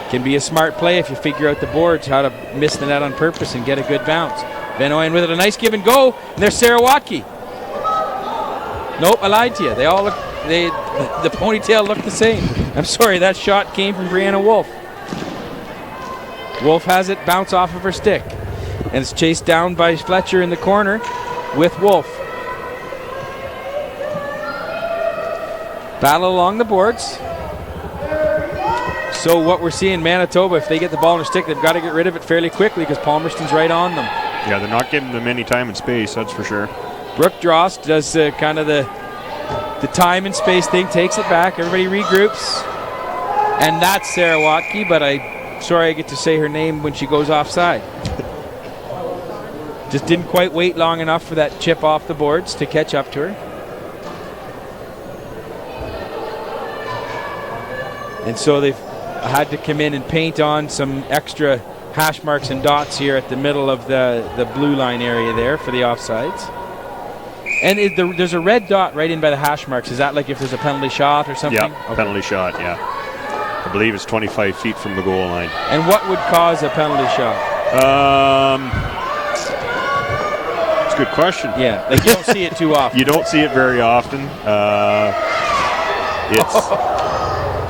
Speaker 1: Can be a smart play if you figure out the boards, how to miss the net on purpose and get a good bounce. Van Oyen with it, a nice give and go. And there's Sarah Watke. Nope, I lied to you. They all look, the ponytail looked the same. I'm sorry, that shot came from Brianna Wolf. Wolf has it, bounce off of her stick. And it's chased down by Fletcher in the corner with Wolf. Battle along the boards. So what we're seeing, Manitoba, if they get the ball in their stick, they've got to get rid of it fairly quickly because Palmerston's right on them.
Speaker 2: Yeah, they're not giving them any time and space, that's for sure.
Speaker 1: Brooke Drost does kind of the time and space thing, takes it back, everybody regroups. And that's Sarah Watke, but I'm sorry I get to say her name when she goes offside. Just didn't quite wait long enough for that chip off the boards to catch up to her. And so they've had to come in and paint on some extra hash marks and dots here at the middle of the blue line area there for the offsides. And there's a red dot right in by the hash marks. Is that like if there's a penalty shot or something?
Speaker 2: Yeah, okay. Penalty shot, yeah. I believe it's 25 feet from the goal line.
Speaker 1: And what would cause a penalty shot?
Speaker 2: It's a good question.
Speaker 1: Yeah, like you don't see it too often.
Speaker 2: You don't see it very often.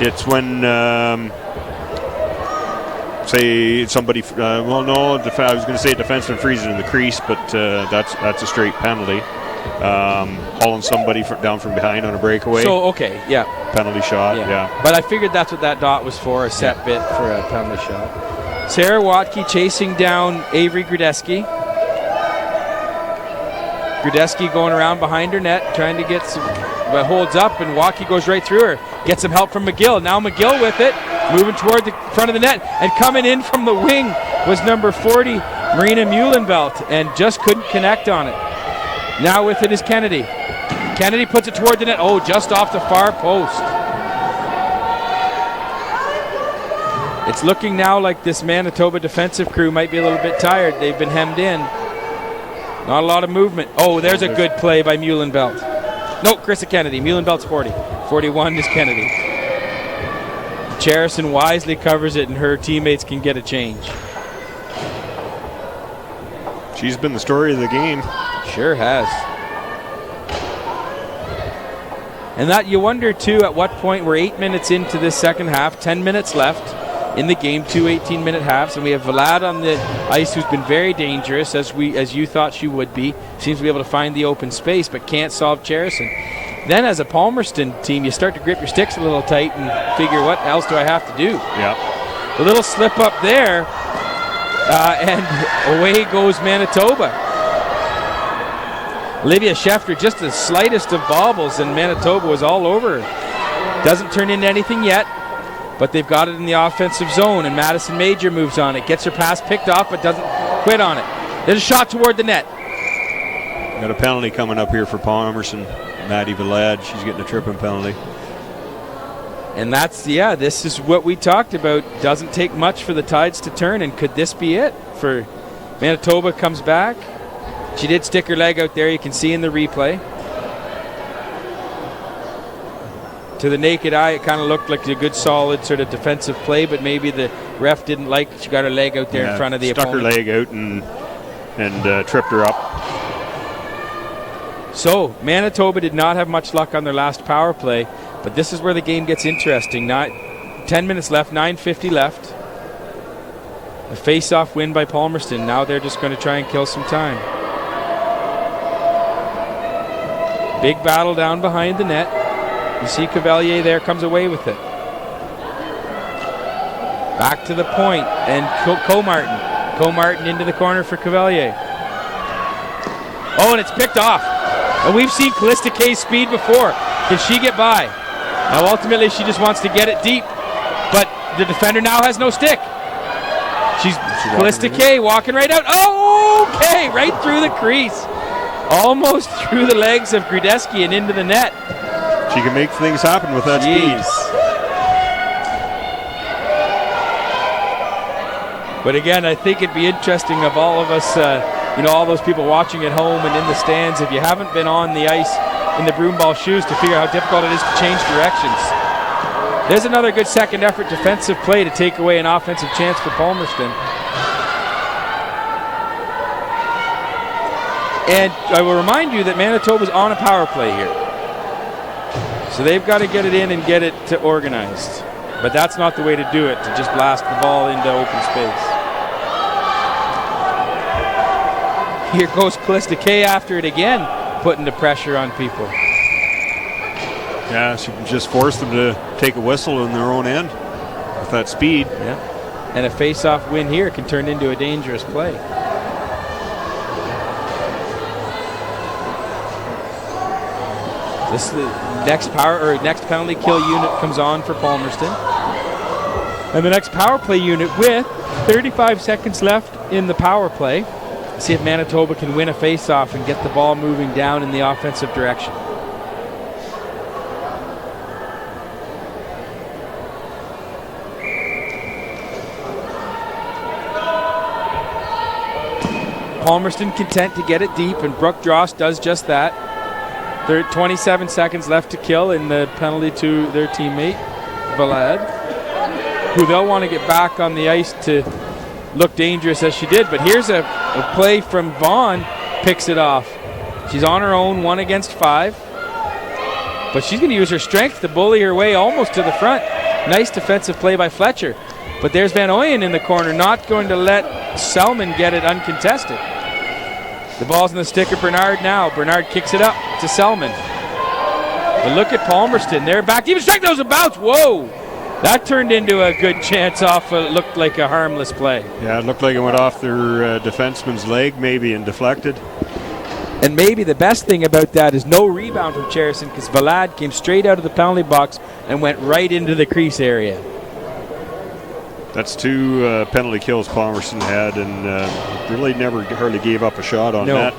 Speaker 2: It's when, say, somebody. I was going to say defenseman freezes in the crease, but that's a straight penalty. Hauling somebody down from behind on a breakaway.
Speaker 1: So, okay, yeah.
Speaker 2: Penalty shot, yeah.
Speaker 1: But I figured that's what that dot was for, a set bit for a penalty shot. Sarah Watke chasing down Avery Grudeski. Grudeski going around behind her net, trying to get some, but holds up, and Watke goes right through her. Gets some help from McGill. Now McGill with it, moving toward the front of the net, and coming in from the wing was number 40, Marina Muhlenbelt, and just couldn't connect on it. Now with it is Kennedy. Kennedy puts it toward the net. Oh, just off the far post. It's looking now like this Manitoba defensive crew might be a little bit tired. They've been hemmed in. Not a lot of movement. Oh, there's a good play by Muhlenbelt. No, Krista Kennedy. Muhlenbelt's 40. 41 is Kennedy. Cherison wisely covers it, and her teammates can get a change.
Speaker 2: She's been the story of the game.
Speaker 1: Sure has. And that you wonder, too, at what point we're 8 minutes into this second half, 10 minutes left in the game, 2 18-minute halves, and we have Vlad on the ice, who's been very dangerous, as you thought she would be. Seems to be able to find the open space, but can't solve Cherison. Then as a Palmerston team, you start to grip your sticks a little tight and figure, what else do I have to do?
Speaker 2: Yeah.
Speaker 1: A little slip up there, and away goes Manitoba. Olivia Schefter, just the slightest of bobbles, and Manitoba was all over her. Doesn't turn into anything yet, but they've got it in the offensive zone, and Madison Major moves on it. Gets her pass picked off, but doesn't quit on it. There's a shot toward the net.
Speaker 2: Got a penalty coming up here for Palmerston. Maddie Vlad, she's getting a tripping penalty.
Speaker 1: And that's, this is what we talked about. Doesn't take much for the tides to turn, and could this be it for Manitoba? Comes back. She did stick her leg out there, you can see in the replay. To the naked eye, it kind of looked like a good, solid sort of defensive play, but maybe the ref didn't like she got her leg out there in front of the opponent.
Speaker 2: Stuck her leg out and tripped her up.
Speaker 1: So, Manitoba did not have much luck on their last power play, but this is where the game gets interesting. 10 minutes left, 9:50 left. A face-off win by Palmerston. Now they're just going to try and kill some time. Big battle down behind the net. You see Cavalier there, comes away with it. Back to the point, and Comartin. Comartin into the corner for Cavalier. Oh, and it's picked off. And we've seen Callista Kay's speed before. Can she get by? Now ultimately she just wants to get it deep, but the defender now has no stick. She's Callista Kay walking right out. Oh, okay, right through the crease. Almost through the legs of Grudeski and into the net.
Speaker 2: She can make things happen with that speed.
Speaker 1: But again, I think it'd be interesting of all of us, all those people watching at home and in the stands, if you haven't been on the ice in the Broomball shoes, to figure out how difficult it is to change directions. There's another good second effort defensive play to take away an offensive chance for Palmerston. And I will remind you that Manitoba's on a power play here. So they've got to get it in and get it to organized. But that's not the way to do it, to just blast the ball into open space. Here goes Callista Kay after it again, putting the pressure on people.
Speaker 2: Yeah, she just forced them to take a whistle in their own end with that speed.
Speaker 1: Yeah. And a face-off win here can turn into a dangerous play. This is the next penalty kill unit comes on for Palmerston. And the next power play unit with 35 seconds left in the power play. See if Manitoba can win a face-off and get the ball moving down in the offensive direction. Palmerston content to get it deep, and Brooke Dross does just that. 27 seconds left to kill in the penalty to their teammate, Vlad. who they'll want to get back on the ice to look dangerous as she did. But here's a play from Vaughn, picks it off. She's on her own, 1 against 5. But she's going to use her strength to bully her way almost to the front. Nice defensive play by Fletcher. But there's Van Ooyen in the corner, not going to let Selman get it uncontested. The ball's in the stick of Bernard now. Bernard kicks it up to Selman. But look at Palmerston. They're back. Even strike, that was a bounce. Whoa! That turned into a good chance off what looked like a harmless play.
Speaker 2: Yeah, it looked like it went off their defenseman's leg maybe and deflected.
Speaker 1: And maybe the best thing about that is no rebound from Cherison, because Valad came straight out of the penalty box and went right into the crease area.
Speaker 2: That's 2 penalty kills Palmerston had, and really never hardly gave up a shot on that.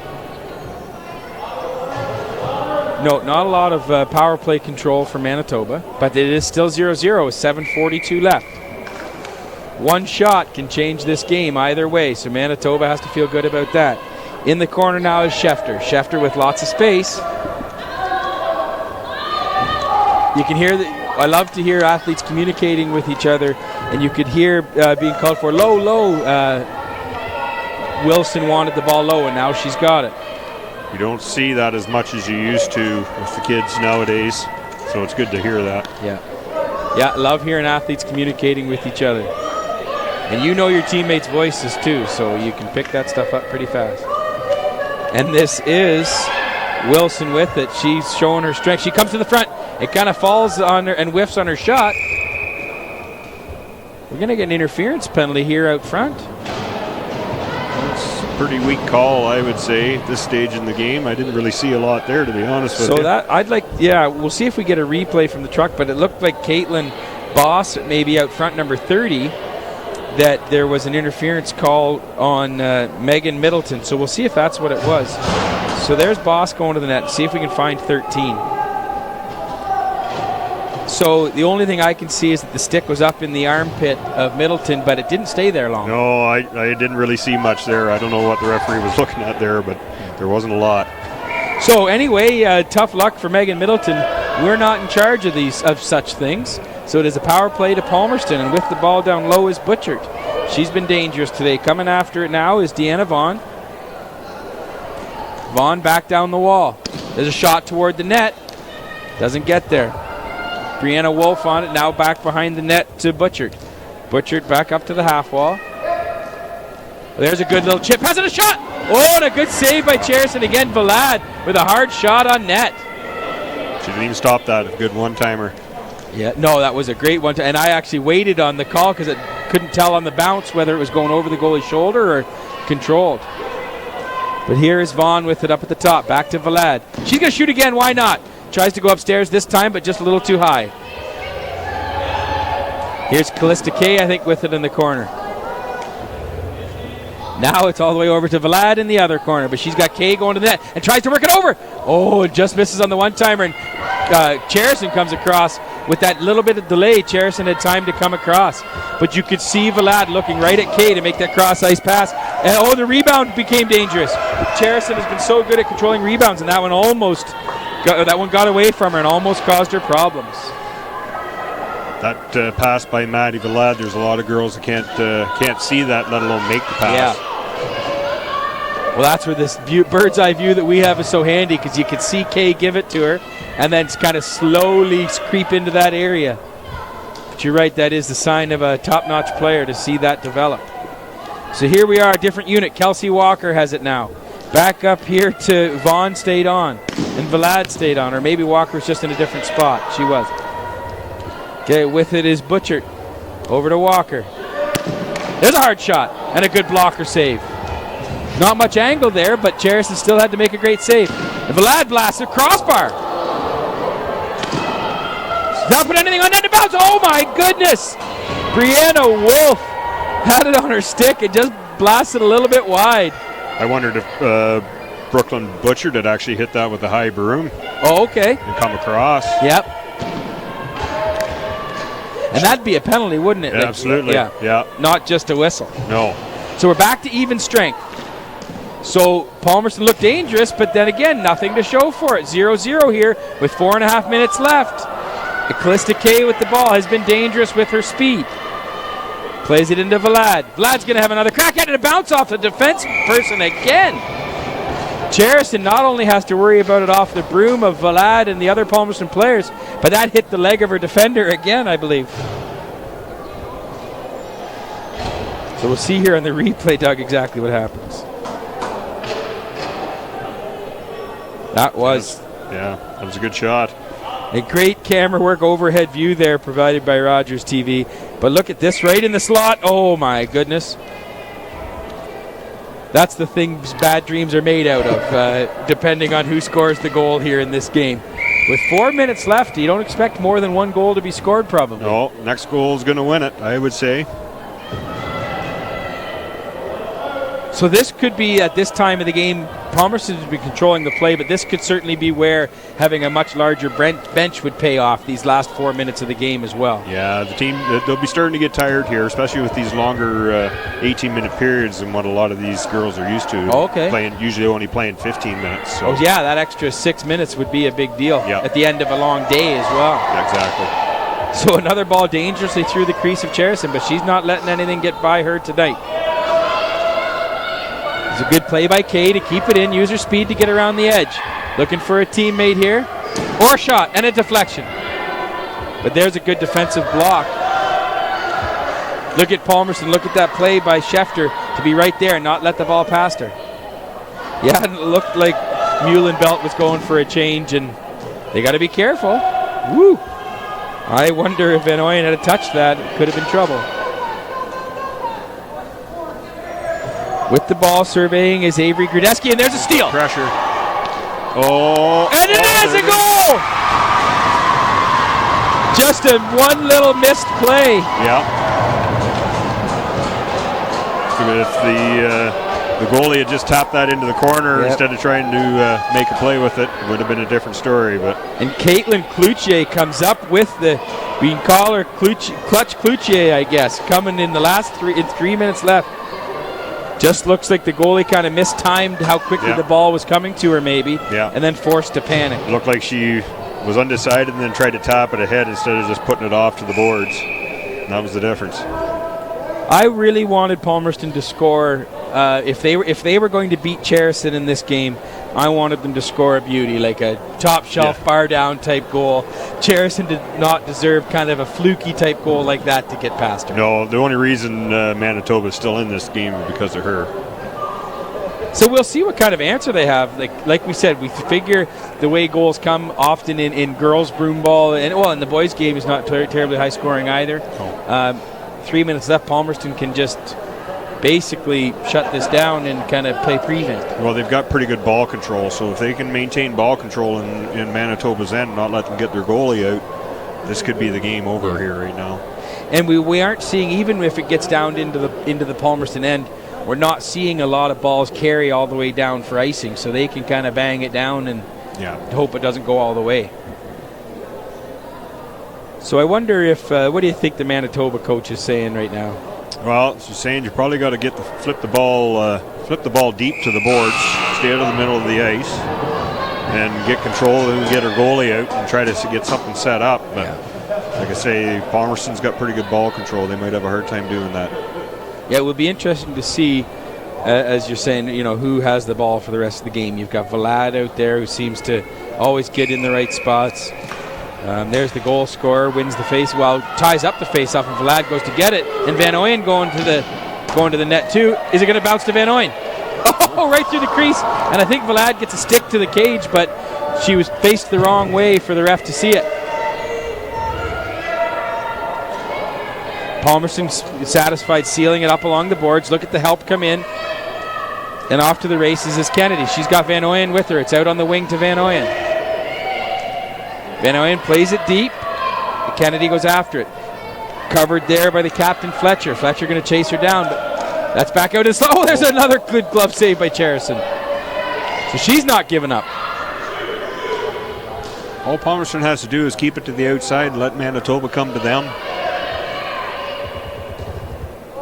Speaker 1: No, not a lot of power play control for Manitoba, but it is still 0-0 with 7:42 left. One shot can change this game either way, so Manitoba has to feel good about that. In the corner now is Schefter. Schefter with lots of space. You can hear I love to hear athletes communicating with each other, and you could hear being called for low. Wilson wanted the ball low, and now she's got it.
Speaker 2: You don't see that as much as you used to with the kids nowadays, so it's good to hear that.
Speaker 1: Yeah, love hearing athletes communicating with each other. And you know your teammates' voices too, so you can pick that stuff up pretty fast. And this is Wilson with it. She's showing her strength. She comes to the front. It kind of falls on her and whiffs on her shot. We're going to get an interference penalty here out front.
Speaker 2: It's a pretty weak call, I would say, at this stage in the game. I didn't really see a lot there, to be honest with you.
Speaker 1: So that we'll see if we get a replay from the truck, but it looked like Caitlin Boss, maybe out front, number 30, that there was an interference call on Megan Middleton. So we'll see if that's what it was. So there's Boss going to the net. See if we can find 13. So the only thing I can see is that the stick was up in the armpit of Middleton, but it didn't stay there long.
Speaker 2: No, I didn't really see much there. I don't know what the referee was looking at there, but there wasn't a lot.
Speaker 1: So anyway, tough luck for Megan Middleton. We're not in charge of such things. So it is a power play to Palmerston, and with the ball down low is Butchert. She's been dangerous today. Coming after it now is Deanna Vaughn. Vaughn back down the wall. There's a shot toward the net. Doesn't get there. Brianna Wolf on it, now back behind the net to Butchert. Butchert back up to the half wall. There's a good little chip. Has it a shot? Oh, and a good save by Cherison. Again, Valad with a hard shot on net.
Speaker 2: She didn't even stop that. A good one-timer.
Speaker 1: Yeah, no, that was a great one. And I actually waited on the call because I couldn't tell on the bounce whether it was going over the goalie's shoulder or controlled. But here is Vaughn with it up at the top. Back to Valad. She's going to shoot again. Why not? Tries to go upstairs this time, but just a little too high. Here's Callista Kay, I think, with it in the corner. Now it's all the way over to Valad in the other corner, but she's got Kay going to the net and tries to work it over. Oh, it just misses on the one-timer, and Cherison comes across. With that little bit of delay, Cherison had time to come across. But you could see Valad looking right at Kay to make that cross-ice pass. And the rebound became dangerous. Cherison has been so good at controlling rebounds, and that one got away from her and almost caused her problems.
Speaker 2: That pass by Maddie Valad, there's a lot of girls that can't see that, let alone make the pass.
Speaker 1: Yeah. Well, that's where this bird's eye view that we have is so handy, because you can see Kay give it to her and then kind of slowly creep into that area. But you're right, that is the sign of a top-notch player to see that develop. So here we are, different unit. Kelsey Walker has it now. Back up here to Vaughn stayed on, and Valad stayed on, or maybe Walker's just in a different spot. She was. Okay, with it is Butchert. Over to Walker. There's a hard shot, and a good blocker save. Not much angle there, but Cherison still had to make a great save. And Valad blasts a crossbar. Not put anything on net to bounce. Oh my goodness! Brianna Wolf had it on her stick and just blasted a little bit wide.
Speaker 2: I wondered if Brooklyn Butchert had actually hit that with a high broom.
Speaker 1: Oh, okay.
Speaker 2: And come across.
Speaker 1: Yep. And that'd be a penalty, wouldn't it?
Speaker 2: Yeah, absolutely. Yeah.
Speaker 1: Not just a whistle.
Speaker 2: No.
Speaker 1: So we're back to even strength. So Palmerston looked dangerous, but then again, nothing to show for it. 0-0 here with 4.5 minutes left. Callista Kay with the ball has been dangerous with her speed. Plays it into Vlad. Vlad's going to have another crack at it. A bounce off the defense person again. Cherison not only has to worry about it off the broom of Vlad and the other Palmerston players, but that hit the leg of her defender again, I believe. So we'll see here on the replay, Doug, exactly what happens. That was
Speaker 2: a good shot.
Speaker 1: A great camera work overhead view there provided by Rogers TV. But look at this right in the slot. Oh my goodness. That's the things bad dreams are made out of, depending on who scores the goal here in this game. With 4 minutes left, you don't expect more than one goal to be scored probably.
Speaker 2: No, next goal is going to win it, I would say.
Speaker 1: So this could be, at this time of the game, Palmerston would be controlling the play, but this could certainly be where having a much larger bench would pay off these last 4 minutes of the game as well.
Speaker 2: Yeah, the team, they'll be starting to get tired here, especially with these longer 18-minute periods than what a lot of these girls are used to. Usually only playing 15 minutes. So.
Speaker 1: Oh yeah, that extra 6 minutes would be a big deal at the end of a long day as well.
Speaker 2: Exactly.
Speaker 1: So another ball dangerously through the crease of Cherison, but she's not letting anything get by her tonight. It's a good play by Kay to keep it in, use her speed to get around the edge. Looking for a teammate here. Or a shot and a deflection. But there's a good defensive block. Look at Palmerston, look at that play by Schefter to be right there and not let the ball past her. Yeah, it looked like Muhlenbelt was going for a change, and they got to be careful. Woo! I wonder if Van Ooyen had touched that, it could have been trouble. With the ball surveying is Avery Grudeski, and there's a steal.
Speaker 2: Pressure. Oh.
Speaker 1: And it is a goal! Just a one little missed play.
Speaker 2: Yeah. If the goalie had just tapped that into the corner instead of trying to make a play with it, it would have been a different story. But
Speaker 1: and Caitlin Cloutier comes up with the, we can call her Clutch Cloutier, I guess, coming in the last 3 minutes left. Just looks like the goalie kind of mistimed how quickly the ball was coming to her, maybe, and then forced to panic.
Speaker 2: It looked like she was undecided and then tried to tap it ahead instead of just putting it off to the boards. And that was the difference.
Speaker 1: I really wanted Palmerston to score. If they were going to beat Cherison in this game, I wanted them to score a beauty, like a top shelf bar down type goal. Cherison did not deserve kind of a fluky type goal like that to get past her.
Speaker 2: No, the only reason Manitoba is still in this game is because of her.
Speaker 1: So we'll see what kind of answer they have. Like we said, we figure the way goals come often in girls broomball, and the boys game is not terribly high scoring either. 3 minutes left, Palmerston can just basically shut this down and kind of play prevent.
Speaker 2: Well, they've got pretty good ball control, so if they can maintain ball control in Manitoba's end and not let them get their goalie out, this could be the game over here right now. And
Speaker 1: we aren't seeing, even if it gets down into the Palmerston end, we're not seeing a lot of balls carry all the way down for icing, so they can kind of bang it down and hope it doesn't go all the way. So I wonder if, what do you think the Manitoba coach is saying right now?
Speaker 2: Well, she's saying you probably got to flip the ball deep to the boards, stay out of the middle of the ice, and get control and get her goalie out and try to get something set up. But like I say, Palmerston's got pretty good ball control. They might have a hard time doing that. Yeah, it would be interesting to see, as you're saying, who has the ball for the rest of the game. You've got Vlad out there who seems to always get in the right spots. There's the goal scorer, wins the face, ties up the face-off, and Vlad goes to get it. And Van Ooyen going to the net too. Is it going to bounce to Van Ooyen? Oh, right through the crease. And I think Vlad gets a stick to the cage, but she was faced the wrong way for the ref to see it. Palmerston satisfied, sealing it up along the boards. Look at the help come in. And off to the races is Kennedy. She's got Van Ooyen with her. It's out on the wing to Van Ooyen. Van Ooyen plays it deep. Kennedy goes after it. Covered there by the captain, Fletcher. Fletcher going to chase her down, but that's back out. Oh, there's another good glove save by Cherison. So she's not giving up. All Palmerston has to do is keep it to the outside and let Manitoba come to them.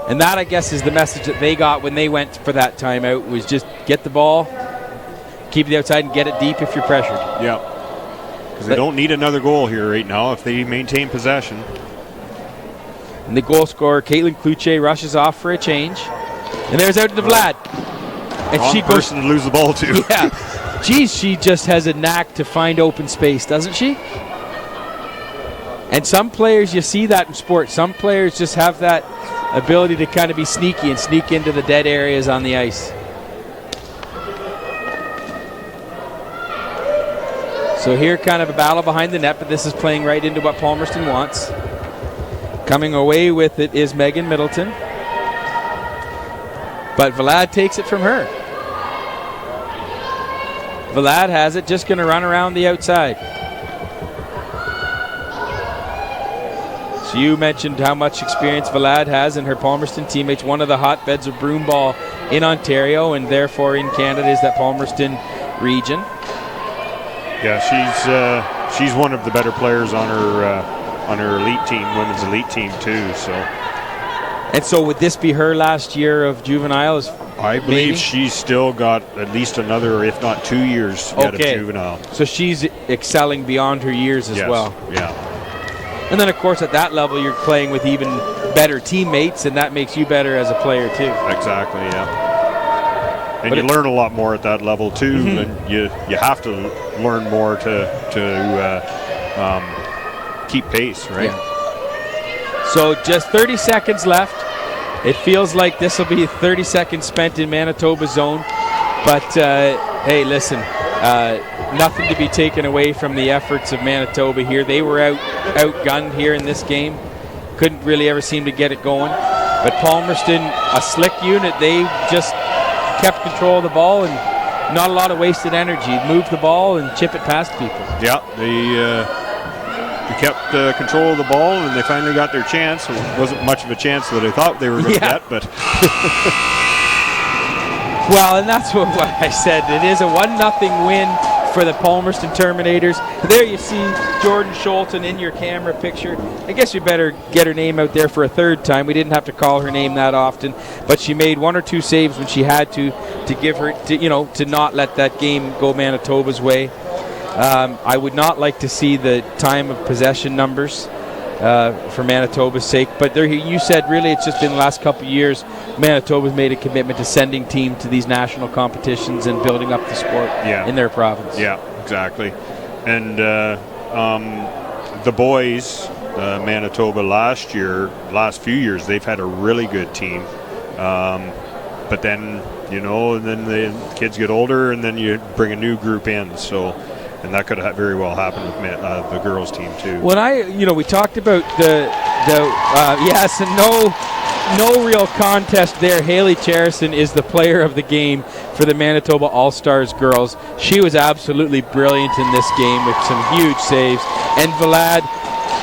Speaker 2: And that, I guess, is the message that they got when they went for that timeout, was just get the ball, keep it outside, and get it deep if you're pressured. Yeah. Because they don't need another goal here right now if they maintain possession.
Speaker 1: And the goal scorer, Caitlin Cloutier, rushes off for a change. And there's out to Vlad. And
Speaker 2: wrong
Speaker 1: she
Speaker 2: person to lose the ball to.
Speaker 1: Yeah. Geez, she just has a knack to find open space, doesn't she? And some players, you see that in sports. Some players just have that ability to kind of be sneaky and sneak into the dead areas on the ice. So here, kind of a battle behind the net, but this is playing right into what Palmerston wants. Coming away with it is Megan Middleton. But Vlad takes it from her. Vlad has it, just going to run around the outside. So you mentioned how much experience Vlad has and her Palmerston teammates. One of the hotbeds of broomball in Ontario and therefore in Canada is that Palmerston region.
Speaker 2: Yeah, she's one of the better players on her elite team, women's elite team too. So.
Speaker 1: And so would this be her last year of juveniles?
Speaker 2: I believe she's still got at least another, if not 2 years yet of juvenile.
Speaker 1: So she's excelling beyond her years as well.
Speaker 2: Yeah.
Speaker 1: And then, of course, at that level, you're playing with even better teammates, and that makes you better as a player, too.
Speaker 2: Exactly, yeah. And you learn a lot more at that level, too. And you have to learn more to keep pace, right?
Speaker 1: Yeah. So just 30 seconds left. It feels like this will be 30 seconds spent in Manitoba's zone. But, hey, listen, nothing to be taken away from the efforts of Manitoba here. They were outgunned here in this game. Couldn't really ever seem to get it going. But Palmerston, a slick unit, they just kept control of the ball and not a lot of wasted energy. Move the ball and chip it past people.
Speaker 2: Yeah, they kept control of the ball, and they finally got their chance. It wasn't much of a chance that I thought they were going to get, but...
Speaker 1: Well, and that's what I said. It is a 1-0 win for the Palmerston Terminators. There you see Jordan Scholten in your camera picture. I guess you better get her name out there for a third time. We didn't have to call her name that often, but she made 1 or 2 saves when she had to give her, to not let that game go Manitoba's way. I would not like to see the time of possession numbers for Manitoba's sake, but there, you said really it's just been the last couple of years Manitoba's made a commitment to sending team to these national competitions and building up the sport in their province.
Speaker 2: Yeah, exactly. And the boys, Manitoba last few years, they've had a really good team. But then, and then the kids get older and then you bring a new group in. So, and that could have very well happened with the girls' team too.
Speaker 1: When we talked about the yes and no real contest there. Haley Cherison is the player of the game for the Manitoba All-Stars girls. She was absolutely brilliant in this game with some huge saves. And Vlad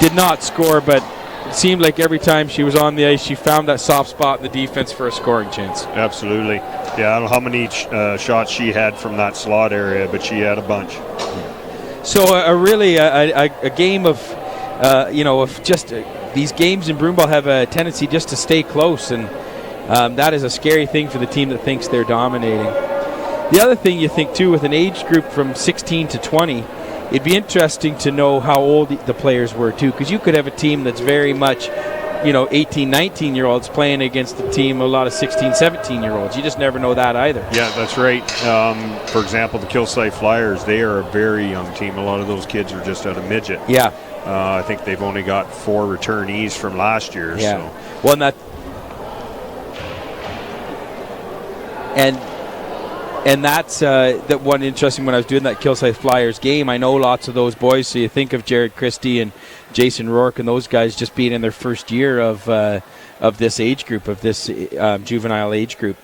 Speaker 1: did not score, but it seemed like every time she was on the ice, she found that soft spot in the defense for a scoring chance.
Speaker 2: Absolutely. Yeah, I don't know how many shots she had from that slot area, but she had a bunch.
Speaker 1: So a game of, of just these games in broomball have a tendency just to stay close, and that is a scary thing for the team that thinks they're dominating. The other thing you think, too, with an age group from 16 to 20, it'd be interesting to know how old the players were, too, because you could have a team that's very much, 18, 19-year-olds playing against a team, a lot of 16, 17-year-olds. You just never know that either.
Speaker 2: Yeah, that's right. For example, the Kilsyth Flyers, they are a very young team. A lot of those kids are just out of midget.
Speaker 1: Yeah.
Speaker 2: I think they've only got 4 returnees from last year.
Speaker 1: Yeah.
Speaker 2: So.
Speaker 1: Well, and that's that one interesting when I was doing that Kilsyth Flyers game. I know lots of those boys, so you think of Jared Christie and Jason Rourke and those guys just being in their first year of this age group, of this juvenile age group.